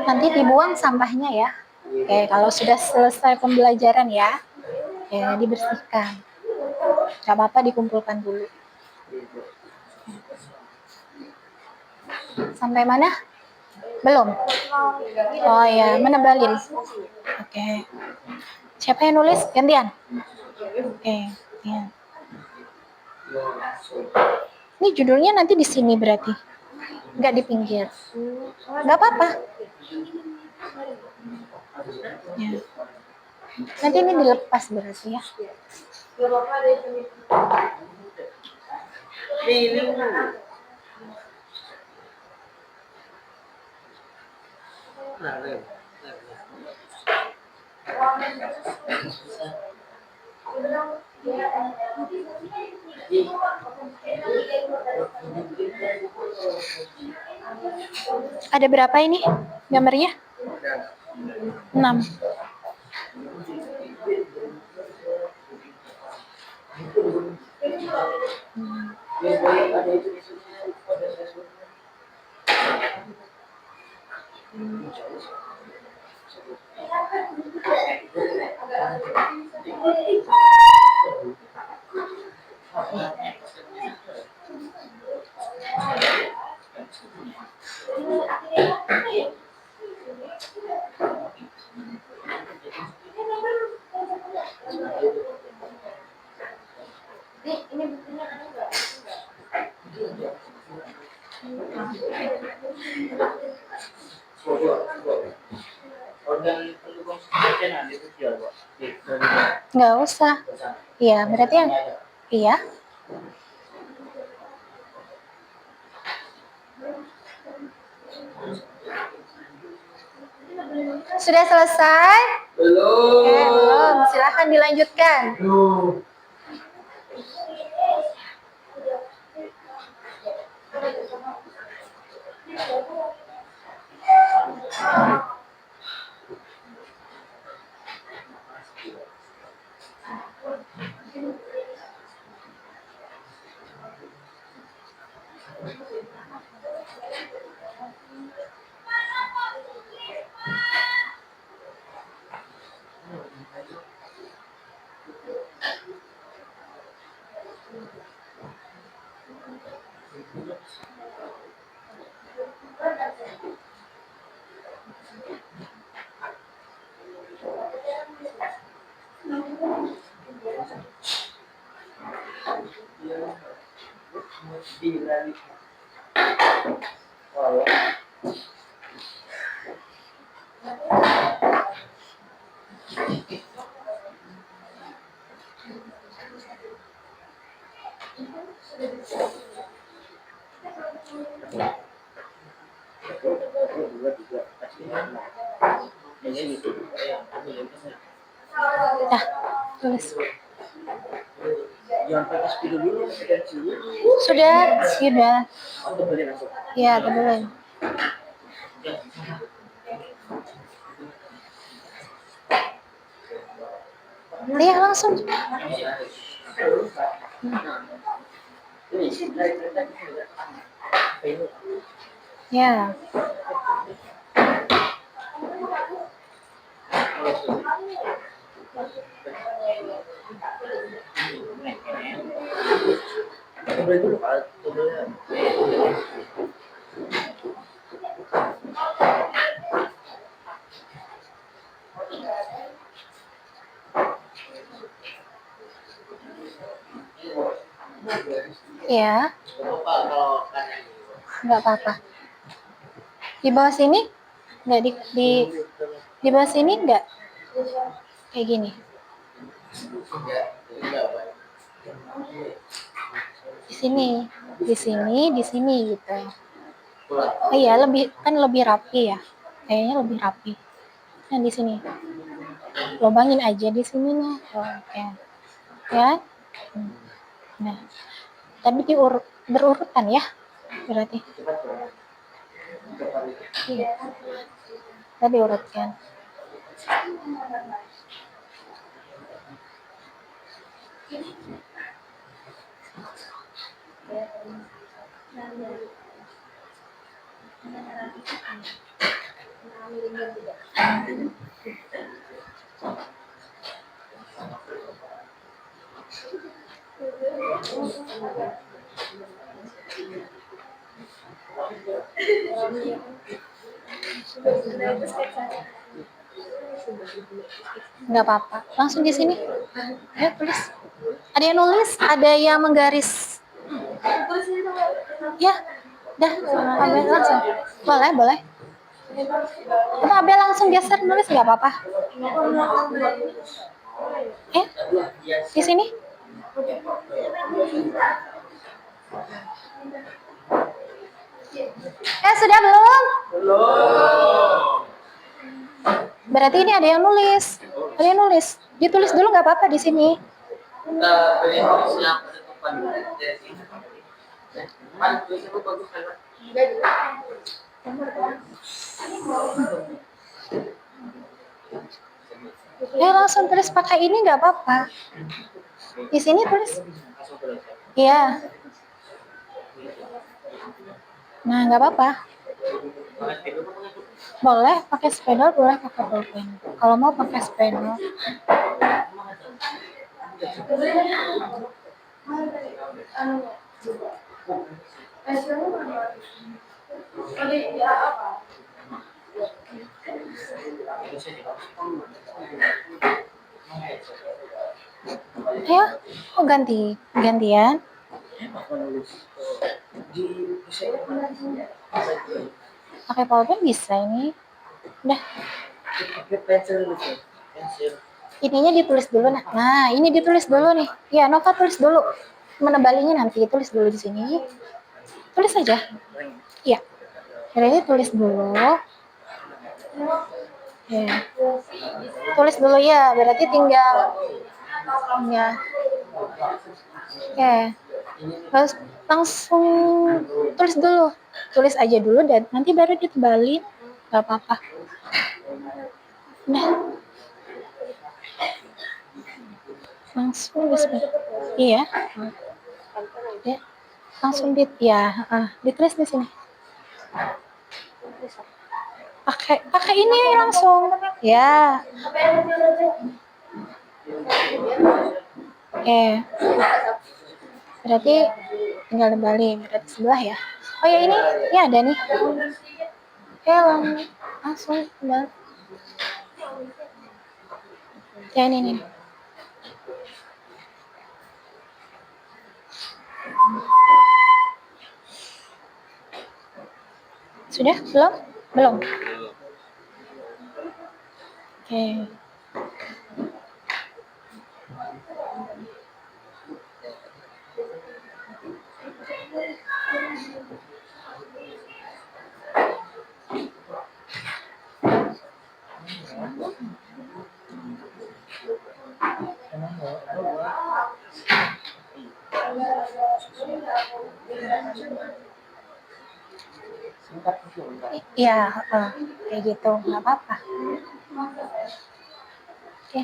Nanti dibuang sampahnya ya. Oke, kalau sudah selesai pembelajaran ya, dibersihkan. Gak apa-apa, dikumpulkan dulu. Sampai mana? Belum? Oh ya, menebalin. Oke. Siapa yang nulis? Gantian? Oke, gantian. Ini judulnya nanti di sini berarti? Nggak di pinggir? Nggak apa-apa. Ya. Nanti ini dilepas berarti ya. Ada berapa ini gambarnya? 6. Nggak usah. Iya, berarti yang iya. Sudah selesai? Belum. Oke, belum. Silahkan dilanjutkan. Nah, tulis. Sudah. Ya, tebelin. Iya, langsung. Ya. Ya, Lupa kalau kanan. nggak apa-apa. Di bawah sini nggak di bawah sini nggak kayak gini. Di sini gitu. Oh iya, lebih rapi ya. Kayaknya lebih rapi. Nah, di sini. Lubangin aja di sini nih. Oh, oke. Ya. Nah, tapi berurutan ya. Berarti. Iya. Tadi urutkan. Nggak apa-apa. Langsung di sini. Ya, tulis. Ada yang nulis, ada yang menggaris. Ya, dah. Abel langsung. Boleh. Itu Abel langsung geser nulis nggak apa-apa. Di sini. Sudah belum? Berarti ini ada yang nulis. Ditulis dulu nggak apa-apa di sini. Kita beli tulisnya penutupan dari sini. Tulisnya bagus kan? Langsung tulis pakai ini nggak apa-apa. Di sini tulis. Iya. Nah, nggak apa-apa. Boleh pakai spidol, boleh pakai pulpen. Kalau mau pakai spidol. Ya, gantian. Pakai pulpen bisa ini. Udah. Ininya ditulis dulu. Nah, ini ditulis dulu nih. Ya, Nova tulis dulu. Menebalinya nanti tulis dulu di sini. Tulis aja. Iya. Ini tulis dulu. Ya. Tulis dulu ya. Berarti tinggal. Ya. Oke. Terus langsung tulis dulu. Tulis aja dulu dan nanti baru ditebalin. Gak apa-apa. Nah. Langsung iya. Ya. Langsung ditulis di sini. Pakai ini langsung. Ya. Oke. Berarti tinggal dibalik. Berarti sebelah ya. Oh ya, ini ada nih. Oke, langsung balik. Ya, ini. Sudah? Belum? Oke. Iya, kayak gitu, nggak apa-apa. Oke.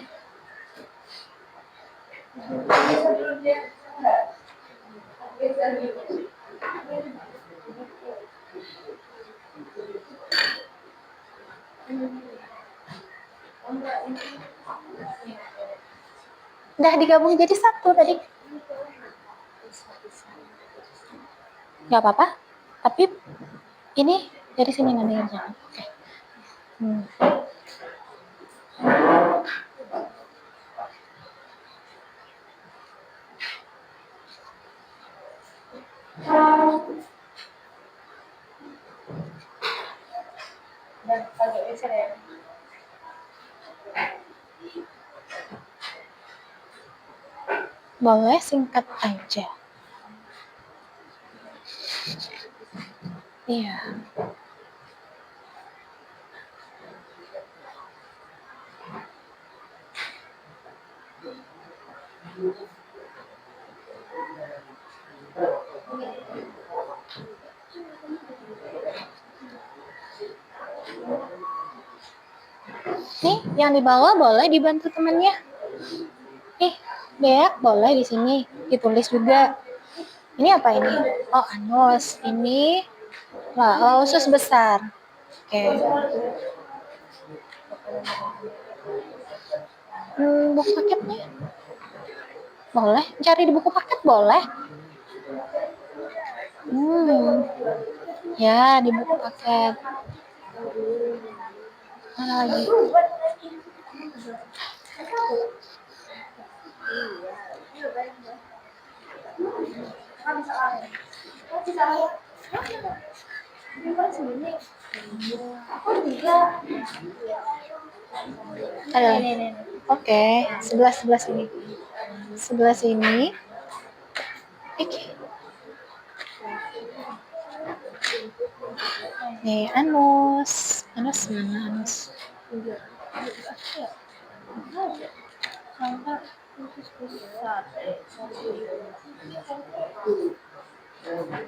Udah digabung jadi satu tadi. Nggak apa-apa. Tapi ini dari sini nanti ngerjakan. Oke. Boleh singkat aja. Iya. Nih, yang di bawah boleh dibantu temannya. Nih, Beak boleh di sini ditulis juga. Ini apa ini? Oh, anus. Ini usus besar. Oke. Buku paketnya boleh, cari di buku paket boleh. Ya, di buku paket. Mana lagi? Ada. Oke, sebelah sini. Sebelah sini. Oke. Nih, anus mana anus?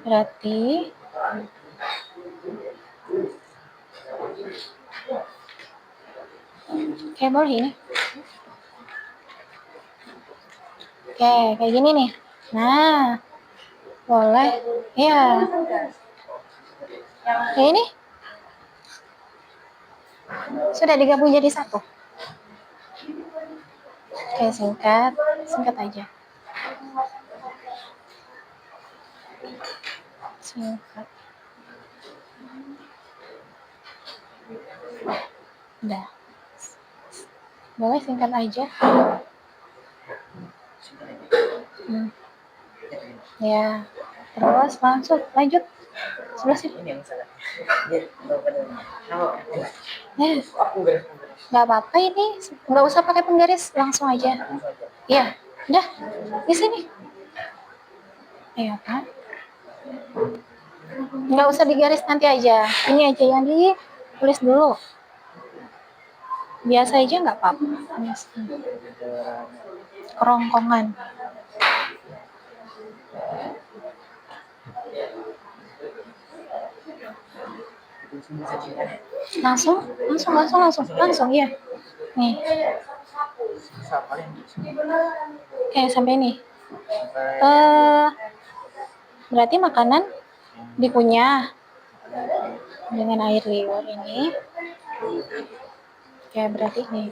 Berarti kayak boleh ini. Oke, kayak gini nih. Nah, boleh. Ya. Kayak ini. Sudah digabung jadi satu. Oke, singkat aja. Singkat. Udah. Boleh singkat aja. Ya. Terus langsung lanjut. Sebelah sini. Ini yang salah. Nggak apa-apa ini, nggak usah pakai penggaris, langsung aja. Iya, udah di sini. Iya kan? Nggak usah digaris nanti aja. Ini aja yang ditulis dulu. Biasa aja nggak apa-apa. Kerongkongan. Langsung ya. Nih. Oke, sampai ini. Berarti makanan dikunyah dengan air liur ini. Oke, berarti nih.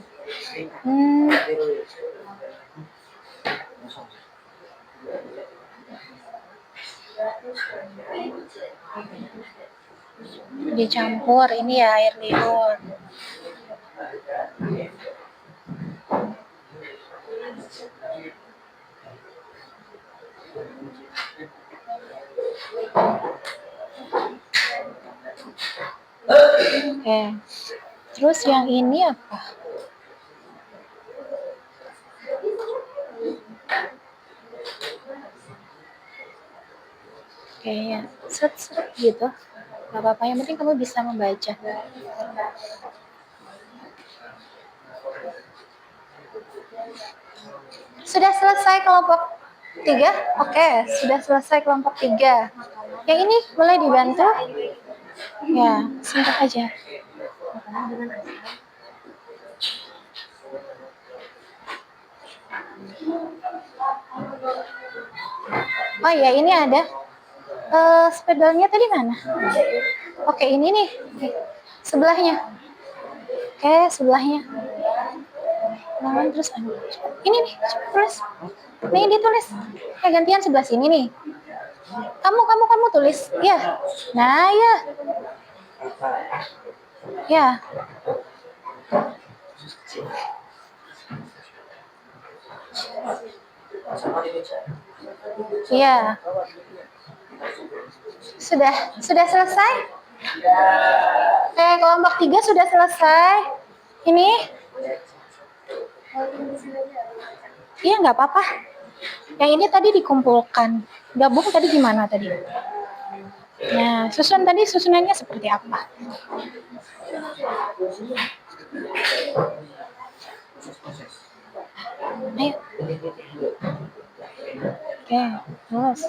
Dicampur ini ya air liur. Oke. Terus yang ini apa? Oke ya, seret-seret gitu. Gak apa-apa, yang penting kamu bisa membaca. Sudah selesai kelompok 3? Oke, sudah selesai kelompok 3. Yang ini boleh dibantu? Ya, singkat aja. Oh iya, ini ada. Spidolnya tadi mana? Oke, ini nih. Sebelahnya. Oke, sebelahnya. Ulangan terus ini nih, tulis. Nih ditulis. Gantian sebelah sini nih. Kamu tulis. Ya. Nah, ya. Ya. Iya. Sudah selesai? Kelompok 3 sudah selesai. Ini? Iya, nggak apa-apa. Yang ini tadi dikumpulkan. Gabung tadi gimana tadi? Nah, susunannya seperti apa? Ayo. Oke, terus.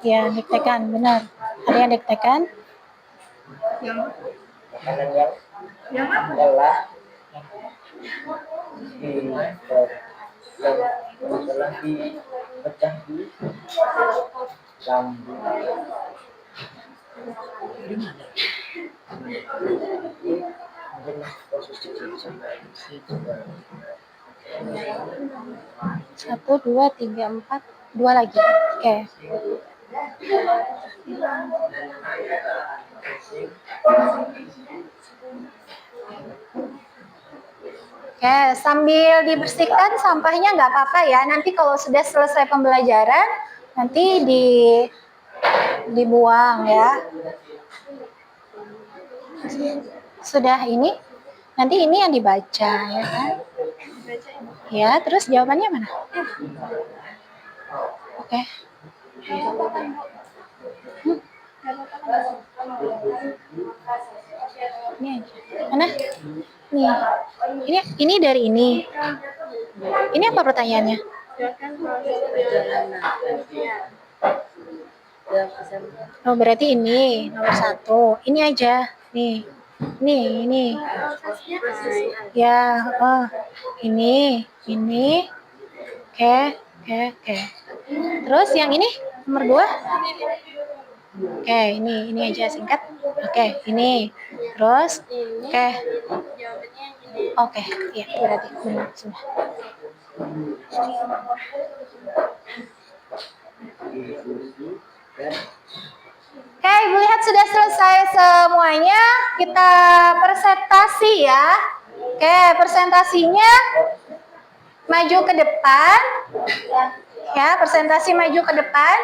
Ya, diktekan, benar. Ada yang diktekan? Yang adalah telah dipecah di lambung. Satu, dua, tiga, empat, dua lagi. Oke. Oke, sambil dibersihkan sampahnya nggak apa-apa ya. Nanti kalau sudah selesai pembelajaran, nanti dibuang ya. Sudah ini, nanti ini yang dibaca ya kan? Ya, terus jawabannya mana? Oke. Ini aja. Mana? Nih. Ini dari ini. Ini apa pertanyaannya? Oh, berarti ini nomor 1. Ini aja. Nih. Ini. Ya, ini. Oke. Terus yang ini nomor 2? Oke, ini aja singkat. Oke, ini. Terus, oke, iya berarti benar sudah. Oke, Ibu lihat sudah selesai semuanya. Kita presentasi ya. Oke, presentasinya maju ke depan. Ya, presentasi maju ke depan.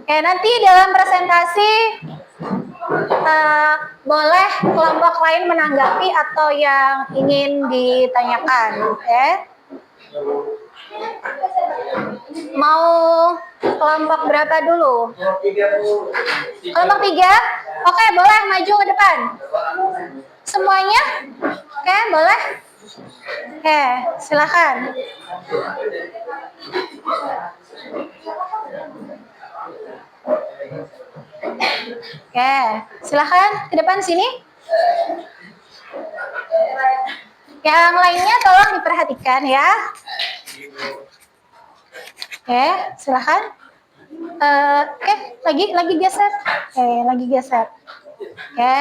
Oke, nanti dalam presentasi boleh kelompok lain menanggapi atau yang ingin ditanyakan. Oke. Mau kelompok berapa dulu? Kelompok 3? Oke, boleh maju ke depan. Semuanya? Oke, boleh? Oke, silakan. Oke, silakan ke depan sini. Yang lainnya tolong diperhatikan ya. Oke, silakan. Lagi geser. Lagi geser. Oke.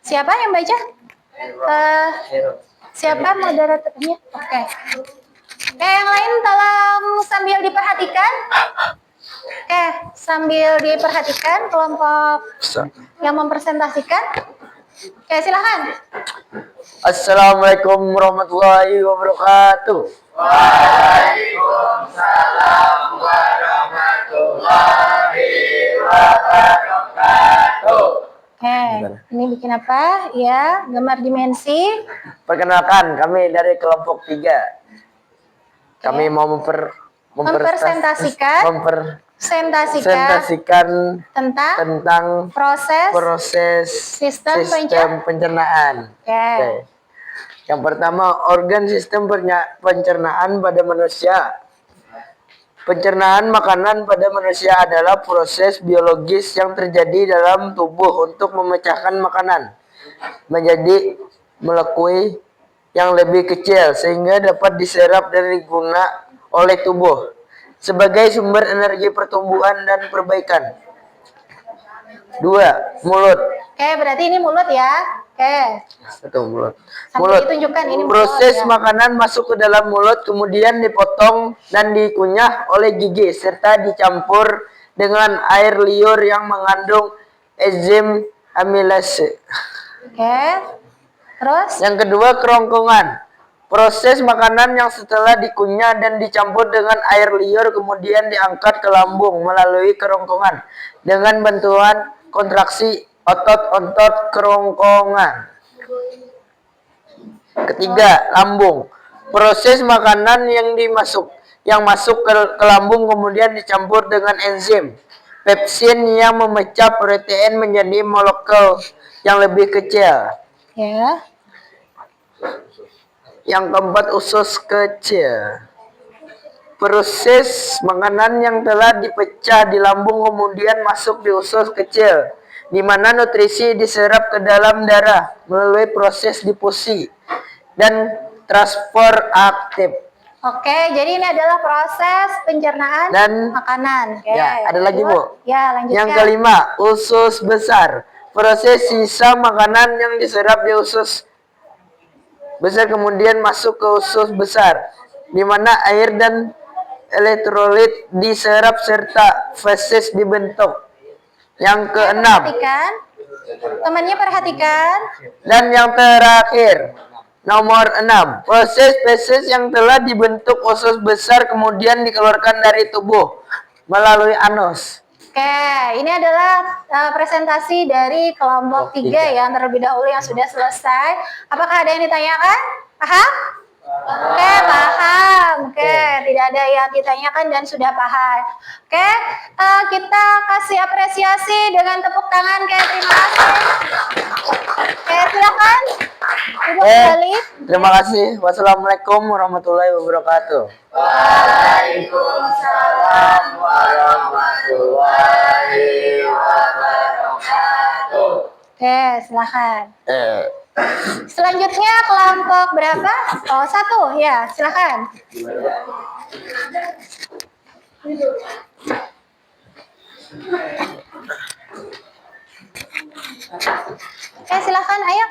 Siapa yang baca? Siapa moderatornya? Oke. Yang lain tolong sambil diperhatikan. Sambil diperhatikan kelompok yang mempresentasikan. Silakan. Assalamualaikum warahmatullahi wabarakatuh. Waalaikumsalam warahmatullahi wabarakatuh. Ini bikin apa? Ya, gambar dimensi. Perkenalkan, kami dari kelompok 3. Kami mau mempresentasikan tentang proses sistem pencernaan. Oke. Yang pertama, organ sistem pencernaan pada manusia. Pencernaan makanan pada manusia adalah proses biologis yang terjadi dalam tubuh untuk memecahkan makanan menjadi molekul yang lebih kecil sehingga dapat diserap dan digunakan oleh tubuh sebagai sumber energi pertumbuhan dan perbaikan. 2. Mulut. Oke, berarti ini mulut ya. Oke. Satu, mulut. Sampai Mulut. ditunjukkan ini mulut, Proses ya. makanan masuk ke dalam mulut kemudian dipotong dan dikunyah oleh gigi serta dicampur dengan air liur yang mengandung enzim amilase. Oke. Terus? Yang kedua, kerongkongan. Proses makanan yang setelah dikunyah dan dicampur dengan air liur kemudian diangkat ke lambung melalui kerongkongan dengan bantuan kontraksi otot-otot kerongkongan. Ketiga, lambung. Proses makanan yang masuk ke lambung kemudian dicampur dengan enzim pepsin yang memecah protein menjadi molekul yang lebih kecil. Ya. Yang keempat, usus kecil. Proses makanan yang telah dipecah di lambung kemudian masuk di usus kecil, di mana nutrisi diserap ke dalam darah melalui proses difusi dan transfer aktif. Oke, jadi ini adalah proses pencernaan Dan makanan. Oke. ya, ada lagi, Bu. Ya, lanjutkan. Yang kelima, usus besar. Proses sisa makanan yang diserap di usus besar kemudian masuk ke usus besar, di mana air dan elektrolit diserap serta feses dibentuk. Yang keenam, Perhatikan. Temannya perhatikan. dan yang terakhir, nomor 6, proses feses yang telah dibentuk usus besar kemudian dikeluarkan dari tubuh melalui anus. Oke, ini adalah presentasi dari kelompok 3 yang terlebih dahulu yang sudah selesai. Apakah ada yang ditanyakan? Paham? Oke, paham. Oke, tidak ada yang ditanyakan dan sudah paham. Oke, kita kasih apresiasi dengan tepuk tangan. Oke, terima kasih. Oke, silakan. Duduk kembali. Terima kasih. Wassalamualaikum warahmatullahi wabarakatuh. Waalaikumsalam warahmatullahi wabarakatuh. Oke, silakan. Selanjutnya kelompok berapa? Oh, 1 ya, silakan. Oke, silakan, ayo.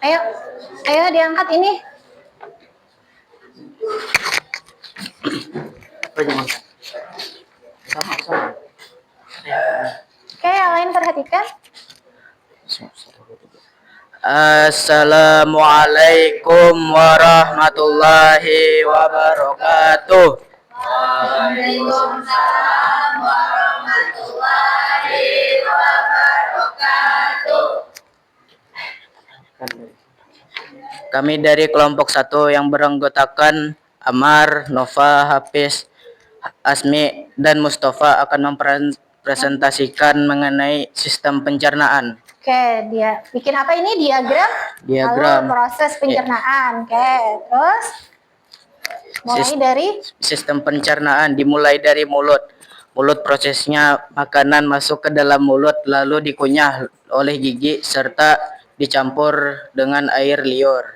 Ayo, ayo diangkat ini. Oke, yang lain perhatikan. Assalamualaikum warahmatullahi wabarakatuh. Waalaikumsalam warahmatullahi wabarakatuh. Kami dari kelompok 1 yang beranggotakan Amar, Nova, Hafiz, Asmi, dan Mustafa akan mempresentasikan mengenai sistem pencernaan. Oke, dia bikin apa ini? Diagram? Diagram. Lalu proses pencernaan. Oke, terus mulai dari Sistem pencernaan dimulai dari mulut. Mulut prosesnya makanan masuk ke dalam mulut lalu dikunyah oleh gigi serta dicampur dengan air liur.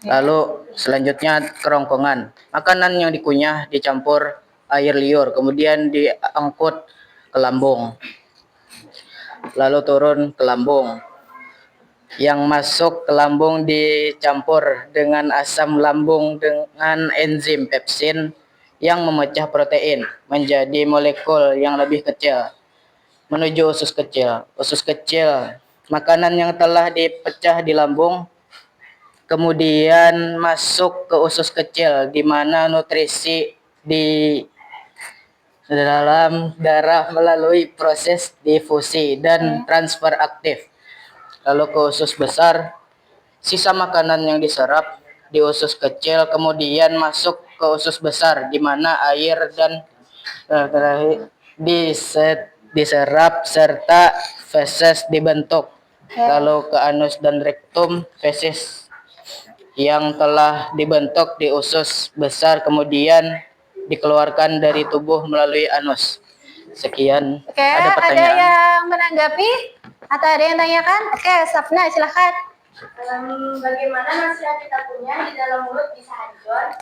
Lalu selanjutnya kerongkongan. Makanan yang dikunyah dicampur air liur kemudian diangkut ke lambung. Lalu turun ke lambung. Yang masuk ke lambung dicampur dengan asam lambung dengan enzim pepsin yang memecah protein menjadi molekul yang lebih kecil menuju usus kecil. Usus kecil, makanan yang telah dipecah di lambung kemudian masuk ke usus kecil di mana nutrisi di dalam darah melalui proses difusi dan transfer aktif. Lalu ke usus besar, sisa makanan yang diserap di usus kecil kemudian masuk ke usus besar di mana air dan diserap serta feses dibentuk. Lalu ke anus dan rektum, feses yang telah dibentuk di usus besar kemudian dikeluarkan dari tubuh melalui anus. Sekian. Oke, Ada ada pertanyaan? yang menanggapi? Atau ada yang tanyakan? Oke, Sapna silahkan. Bagaimana nasi yang kita punya di dalam mulut bisa hancur?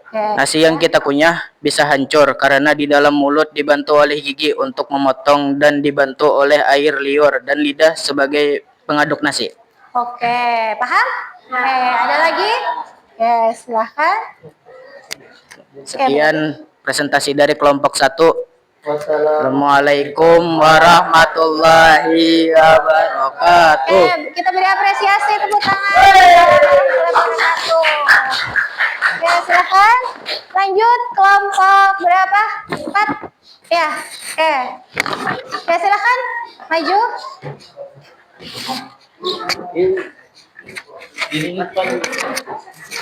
Oke. Nasi yang kita kunyah bisa hancur karena di dalam mulut dibantu oleh gigi untuk memotong dan dibantu oleh air liur dan lidah sebagai pengaduk nasi. Oke, paham? Oke, ada lagi? Oke, silahkan. Sekian presentasi dari kelompok 1. Wassalamualaikum warahmatullahi wabarakatuh. Oke, kita beri apresiasi, tepuk tangan. Wabarakatuh. Oke, silahkan. Lanjut kelompok berapa? 4. Ya, oke. Oke, silahkan. Maju.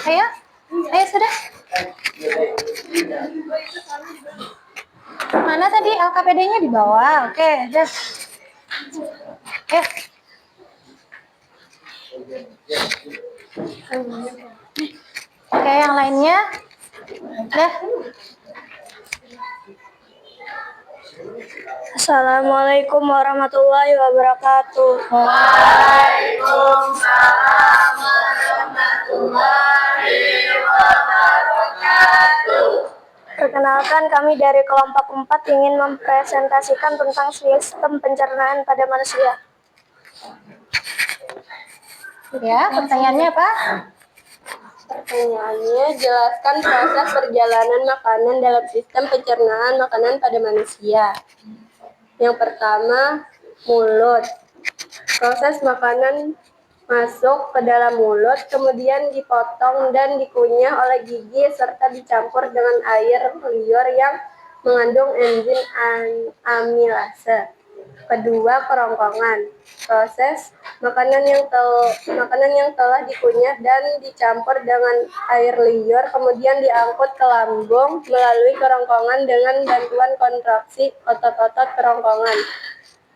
Ayo, ayo sudah. Mana tadi LKPD-nya di bawah? Oke, udah. Oke, yang lainnya. Udah. Assalamualaikum warahmatullahi wabarakatuh. Perkenalkan, kami dari kelompok 4 ingin mempresentasikan tentang sistem pencernaan pada manusia. Ya, pertanyaannya apa? Pertanyaannya, jelaskan proses perjalanan makanan dalam sistem pencernaan makanan pada manusia. Yang pertama, mulut. Proses makanan masuk ke dalam mulut, kemudian dipotong dan dikunyah oleh gigi serta dicampur dengan air liur yang mengandung enzim amilase. Kedua, kerongkongan. Proses makanan yang telah dikunyah dan dicampur dengan air liur kemudian diangkut ke lambung melalui kerongkongan dengan bantuan kontraksi otot-otot kerongkongan.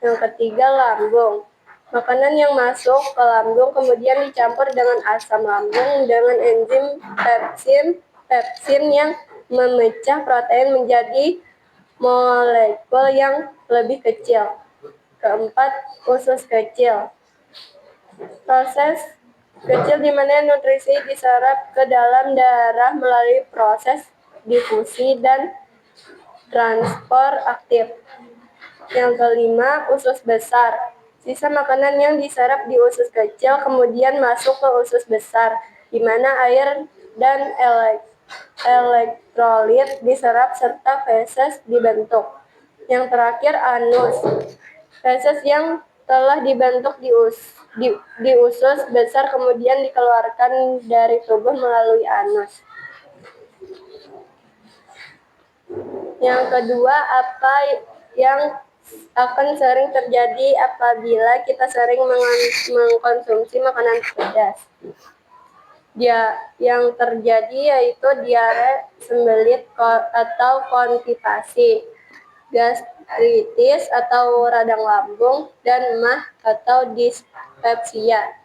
Yang ketiga, lambung. Makanan yang masuk ke lambung kemudian dicampur dengan asam lambung dengan enzim pepsin yang memecah protein menjadi molekul yang lebih kecil. Keempat, usus kecil. Proses kecil di mana nutrisi diserap ke dalam darah melalui proses difusi dan transport aktif. Yang kelima, usus besar. Sisa makanan yang diserap di usus kecil kemudian masuk ke usus besar, di mana air dan elektrolit diserap serta feses dibentuk. Yang terakhir, anus. Feses yang telah dibentuk di usus besar kemudian dikeluarkan dari tubuh melalui anus. Yang kedua, apa yang akan sering terjadi apabila kita sering mengkonsumsi makanan pedas? Yang terjadi yaitu diare, sembelit atau konstipasi, gastritis atau radang lambung, dan mah atau dispepsia.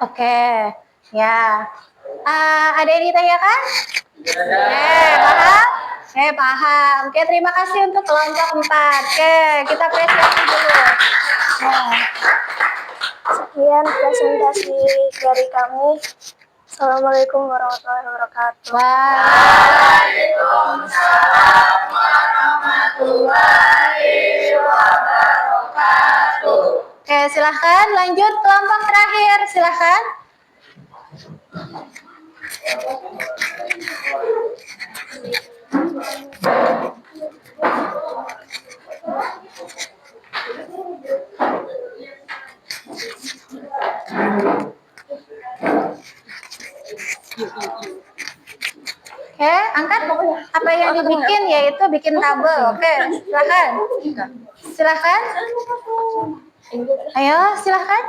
Oke, ya. Ada yang ditanyakan? Paham? Paham. Oke, terima kasih untuk kelompok 4. Oke, kita apresiasi dulu. Sekian presentasi dari kami. Assalamualaikum warahmatullahi wabarakatuh. Waalaikumsalam warahmatullahi wabarakatuh. Oke, silahkan lanjut kelompok terakhir, silahkan. Oke, angkat apa yang dibikin, yaitu bikin tabel. Oke, silahkan. Silahkan. Ayo, silahkan.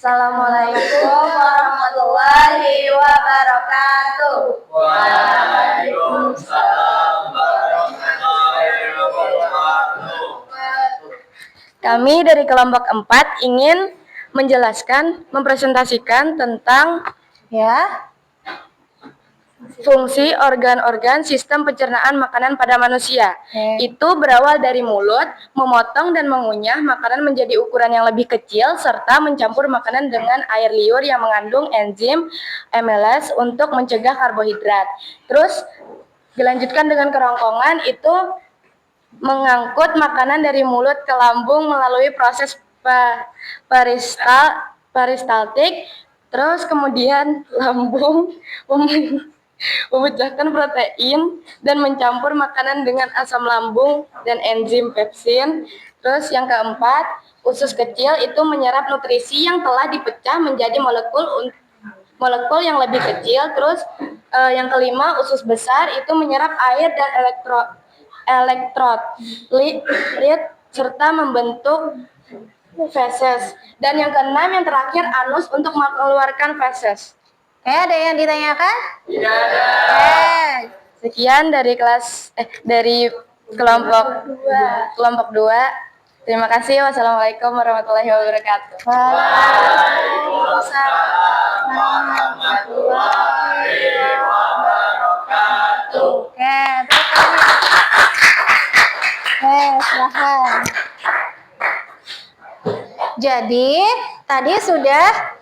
Assalamualaikum warahmatullahi wabarakatuh. Waalaikumsalam warahmatullahi wabarakatuh. Kami dari kelompok 4 ingin menjelaskan, mempresentasikan tentang Ya. fungsi organ-organ sistem pencernaan makanan pada manusia. Oke. Itu berawal dari mulut, memotong dan mengunyah makanan menjadi ukuran yang lebih kecil, serta mencampur makanan dengan air liur yang mengandung enzim MLS untuk mencegah karbohidrat. Terus dilanjutkan dengan kerongkongan, itu mengangkut makanan dari mulut ke lambung melalui proses peristaltik. Terus kemudian lambung memecahkan protein dan mencampur makanan dengan asam lambung dan enzim pepsin. Terus yang keempat, usus kecil itu menyerap nutrisi yang telah dipecah menjadi molekul yang lebih kecil. Terus yang kelima, usus besar itu menyerap air dan elektrolit serta membentuk feses. Dan yang keenam, yang terakhir, anus untuk mengeluarkan feses. Ada yang ditanyakan? Sekian dari dari kelompok 2. Terima kasih. Wassalamualaikum warahmatullahi wabarakatuh. Waalaikumsalam warahmatullahi wabarakatuh. Oke, silahkan. Jadi tadi sudah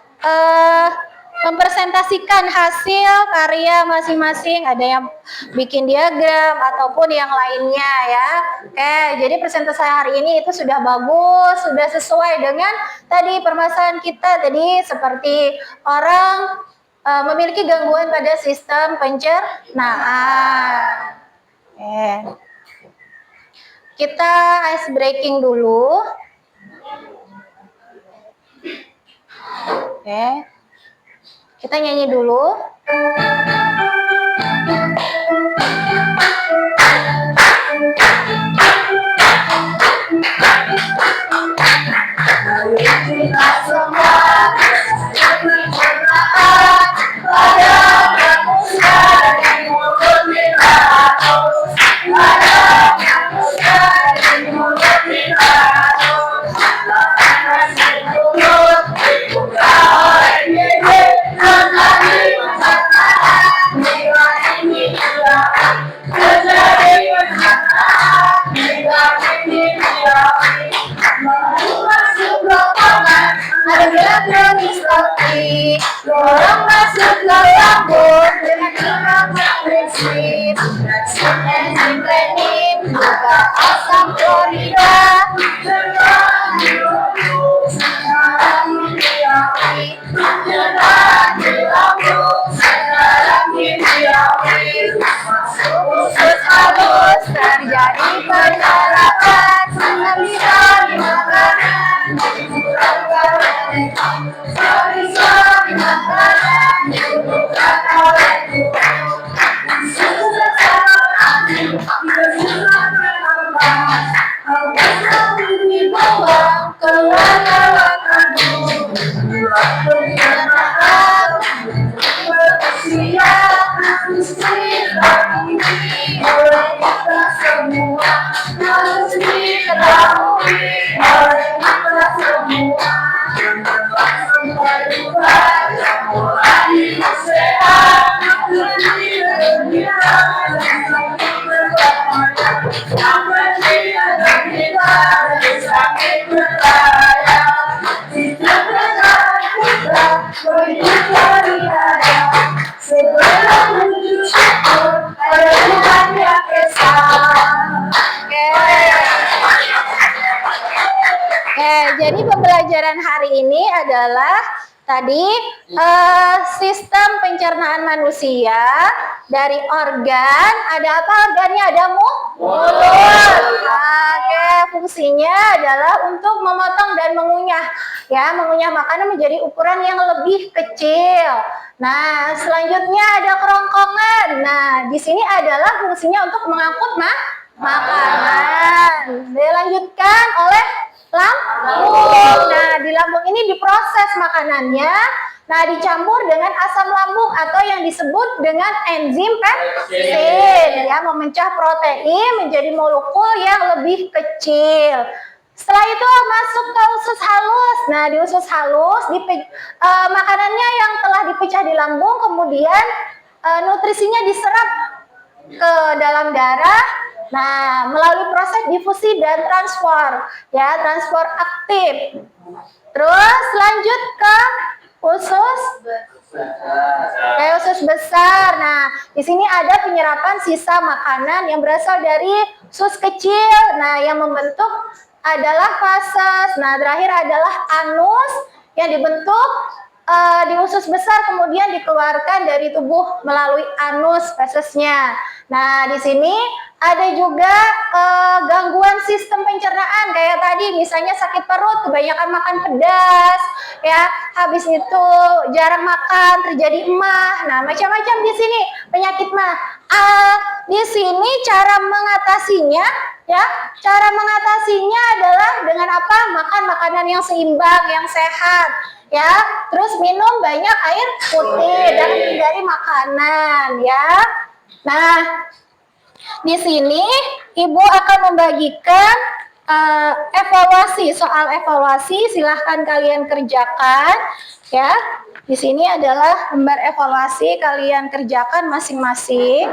mempresentasikan hasil karya masing-masing, ada yang bikin diagram ataupun yang lainnya ya. Oke, jadi presentasi hari ini itu sudah bagus, sudah sesuai dengan tadi permasalahan kita tadi, seperti orang memiliki gangguan pada sistem pencernaan. Oke. Kita ice breaking dulu. Oke. Kita nyanyi dulu. Ayo kita semua berdoa pada manusia di mulut kita, pada manusia di mulut kita. Dorong masuk ke lambung dengan irama prinsip enzim renin juga asam klorida sekarang di lambung sekarang didiami masuk usus halus terjadi penyerapan bisa dimakanan dibutuhkan Jadi pembelajaran hari ini adalah tadi sistem pencernaan manusia dari organ. Ada apa organnya? Ada mulut. Oke, fungsinya adalah untuk memotong dan mengunyah, ya, mengunyah makanan menjadi ukuran yang lebih kecil. Nah, selanjutnya ada kerongkongan. Nah, di sini adalah fungsinya untuk mengangkut makanan. Dilanjutkan oleh lambung. Nah, di lambung ini diproses makanannya. Nah, dicampur dengan asam lambung atau yang disebut dengan enzim pepsin, ya, memecah protein menjadi molekul yang lebih kecil. Setelah itu masuk ke usus halus. Nah, di usus halus makanannya yang telah dipecah di lambung kemudian nutrisinya diserap ke dalam darah. Nah, melalui proses difusi dan transfer, ya, transfer aktif. Terus lanjut ke usus usus besar. Nah, di sini ada penyerapan sisa makanan yang berasal dari usus kecil. Nah, yang membentuk adalah fases. Nah, terakhir adalah anus yang dibentuk di usus besar kemudian dikeluarkan dari tubuh melalui anus fesesnya. Nah, di sini ada juga gangguan sistem pencernaan kayak tadi, misalnya sakit perut, kebanyakan makan pedas, ya, habis itu jarang makan, terjadi emah. Nah, macam-macam di sini penyakit mah. Di sini cara mengatasinya, ya, cara mengatasinya adalah dengan apa? Makan makanan yang seimbang, yang sehat, ya. Terus minum banyak air putih dan hindari makanan, ya. Nah, di sini Ibu akan membagikan evaluasi, soal evaluasi. Silahkan kalian kerjakan, ya. Di sini adalah lembar evaluasi, kalian kerjakan masing-masing.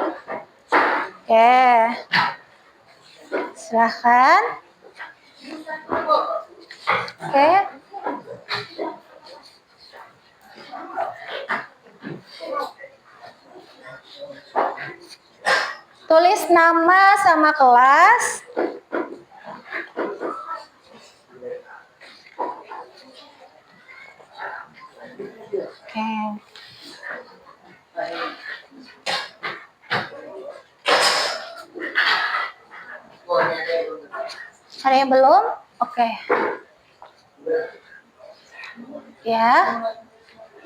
Oke, silahkan. Oke. Tulis nama sama kelas. Oke. Ada yang belum? Oke. Ya.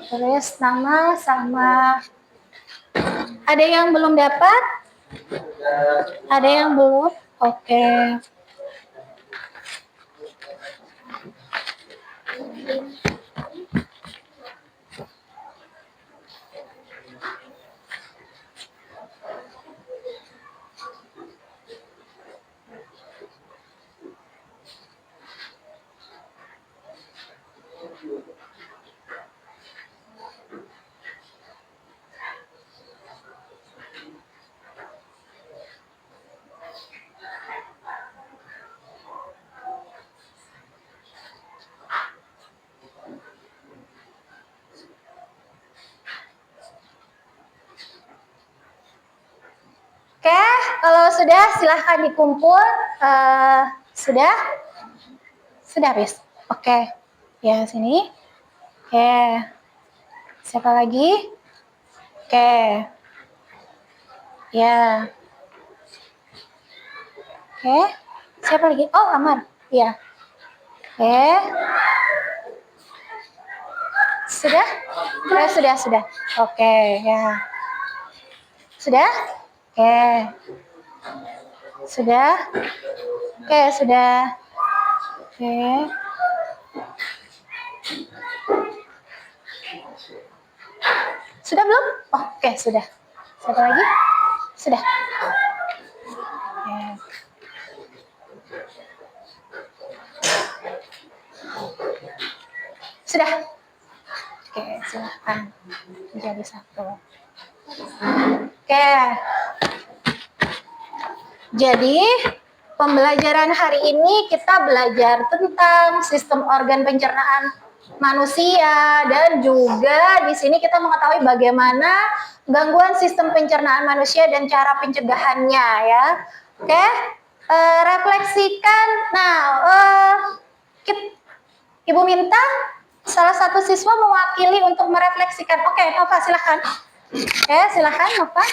Tulis nama sama. Ada yang belum dapat? Ada yang belum? Oke. Oke, kalau sudah silahkan dikumpul. Sudah? Sudah habis? Oke. Ya, sini. Oke. Siapa lagi? Oke. Ya. Oke. Siapa lagi? Oh, Amar. Ya. Oke. Sudah? Sudah. Oke, ya. Sudah? Oke. Sudah? Oke, sudah. Oke. Sudah belum? Oh, oke, sudah. Siapa lagi? Sudah. Oke. Sudah. Oke, silahkan. Jadi satu. Oke. Jadi, pembelajaran hari ini kita belajar tentang sistem organ pencernaan manusia dan juga di sini kita mengetahui bagaimana gangguan sistem pencernaan manusia dan cara pencegahannya, ya. Oke. Refleksikan. Nah, Ibu minta salah satu siswa mewakili untuk merefleksikan. Oke, Nova silahkan. Oke, silahkan Nova.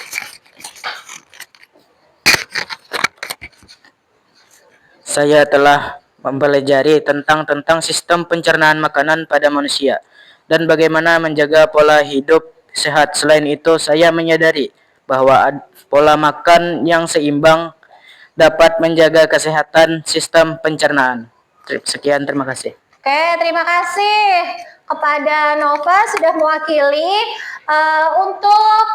Saya telah mempelajari tentang sistem pencernaan makanan pada manusia dan bagaimana menjaga pola hidup sehat. Selain itu, saya menyadari bahwa pola makan yang seimbang dapat menjaga kesehatan sistem pencernaan. Sekian, terima kasih. Oke, terima kasih kepada Nova sudah mewakili untuk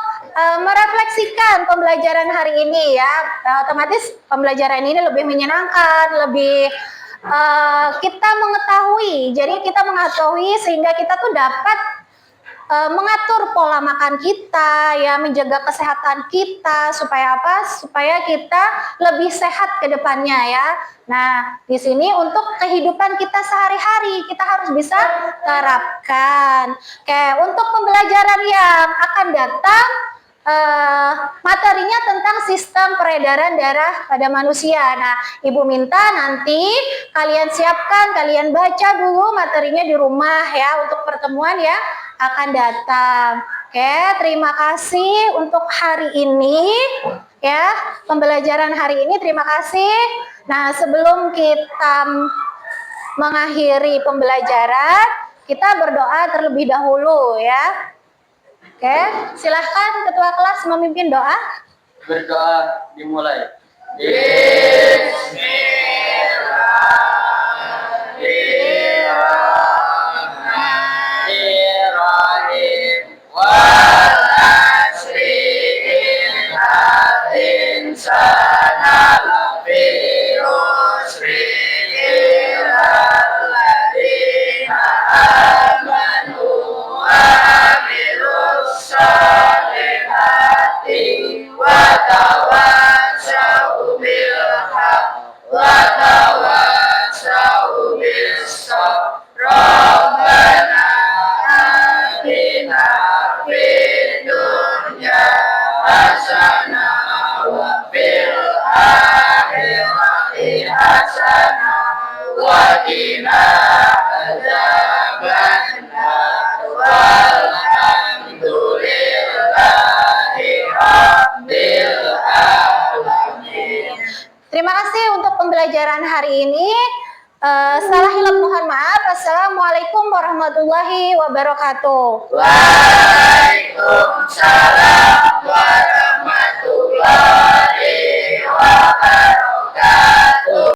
merefleksikan pembelajaran hari ini, ya. Otomatis pembelajaran ini lebih menyenangkan, lebih kita mengetahui. Jadi kita mengetahui sehingga kita tuh dapat mengatur pola makan kita, ya, menjaga kesehatan kita supaya apa? Supaya kita lebih sehat ke depannya, ya. Nah, di sini untuk kehidupan kita sehari-hari kita harus bisa terapkan. Oke, untuk pembelajaran yang akan datang materinya tentang sistem peredaran darah pada manusia. Nah, Ibu minta nanti kalian siapkan, kalian baca dulu materinya di rumah, ya, untuk pertemuan ya akan datang. Oke, terima kasih untuk hari ini, ya, pembelajaran hari ini. Terima kasih. Nah, sebelum kita mengakhiri pembelajaran, kita berdoa terlebih dahulu, ya. Oke, silahkan ketua kelas memimpin doa. Berdoa dimulai. Bismillahirrahmanirrahim. Wal asri innal insana lafi khusri illal ladzina amanu wa amilus solihati wa tawassaw bil haqq wa tawassaw bis sabr. Rabbana atina fid dunya hasanah wa fil akhirati hasanah wa qina adzabannar. Walhamdulillahi rabbil alamin. Terima kasih untuk pembelajaran hari ini. Salah hilap mohon maaf. Assalamualaikum warahmatullahi wabarakatuh. Waalaikumsalam warahmatullahi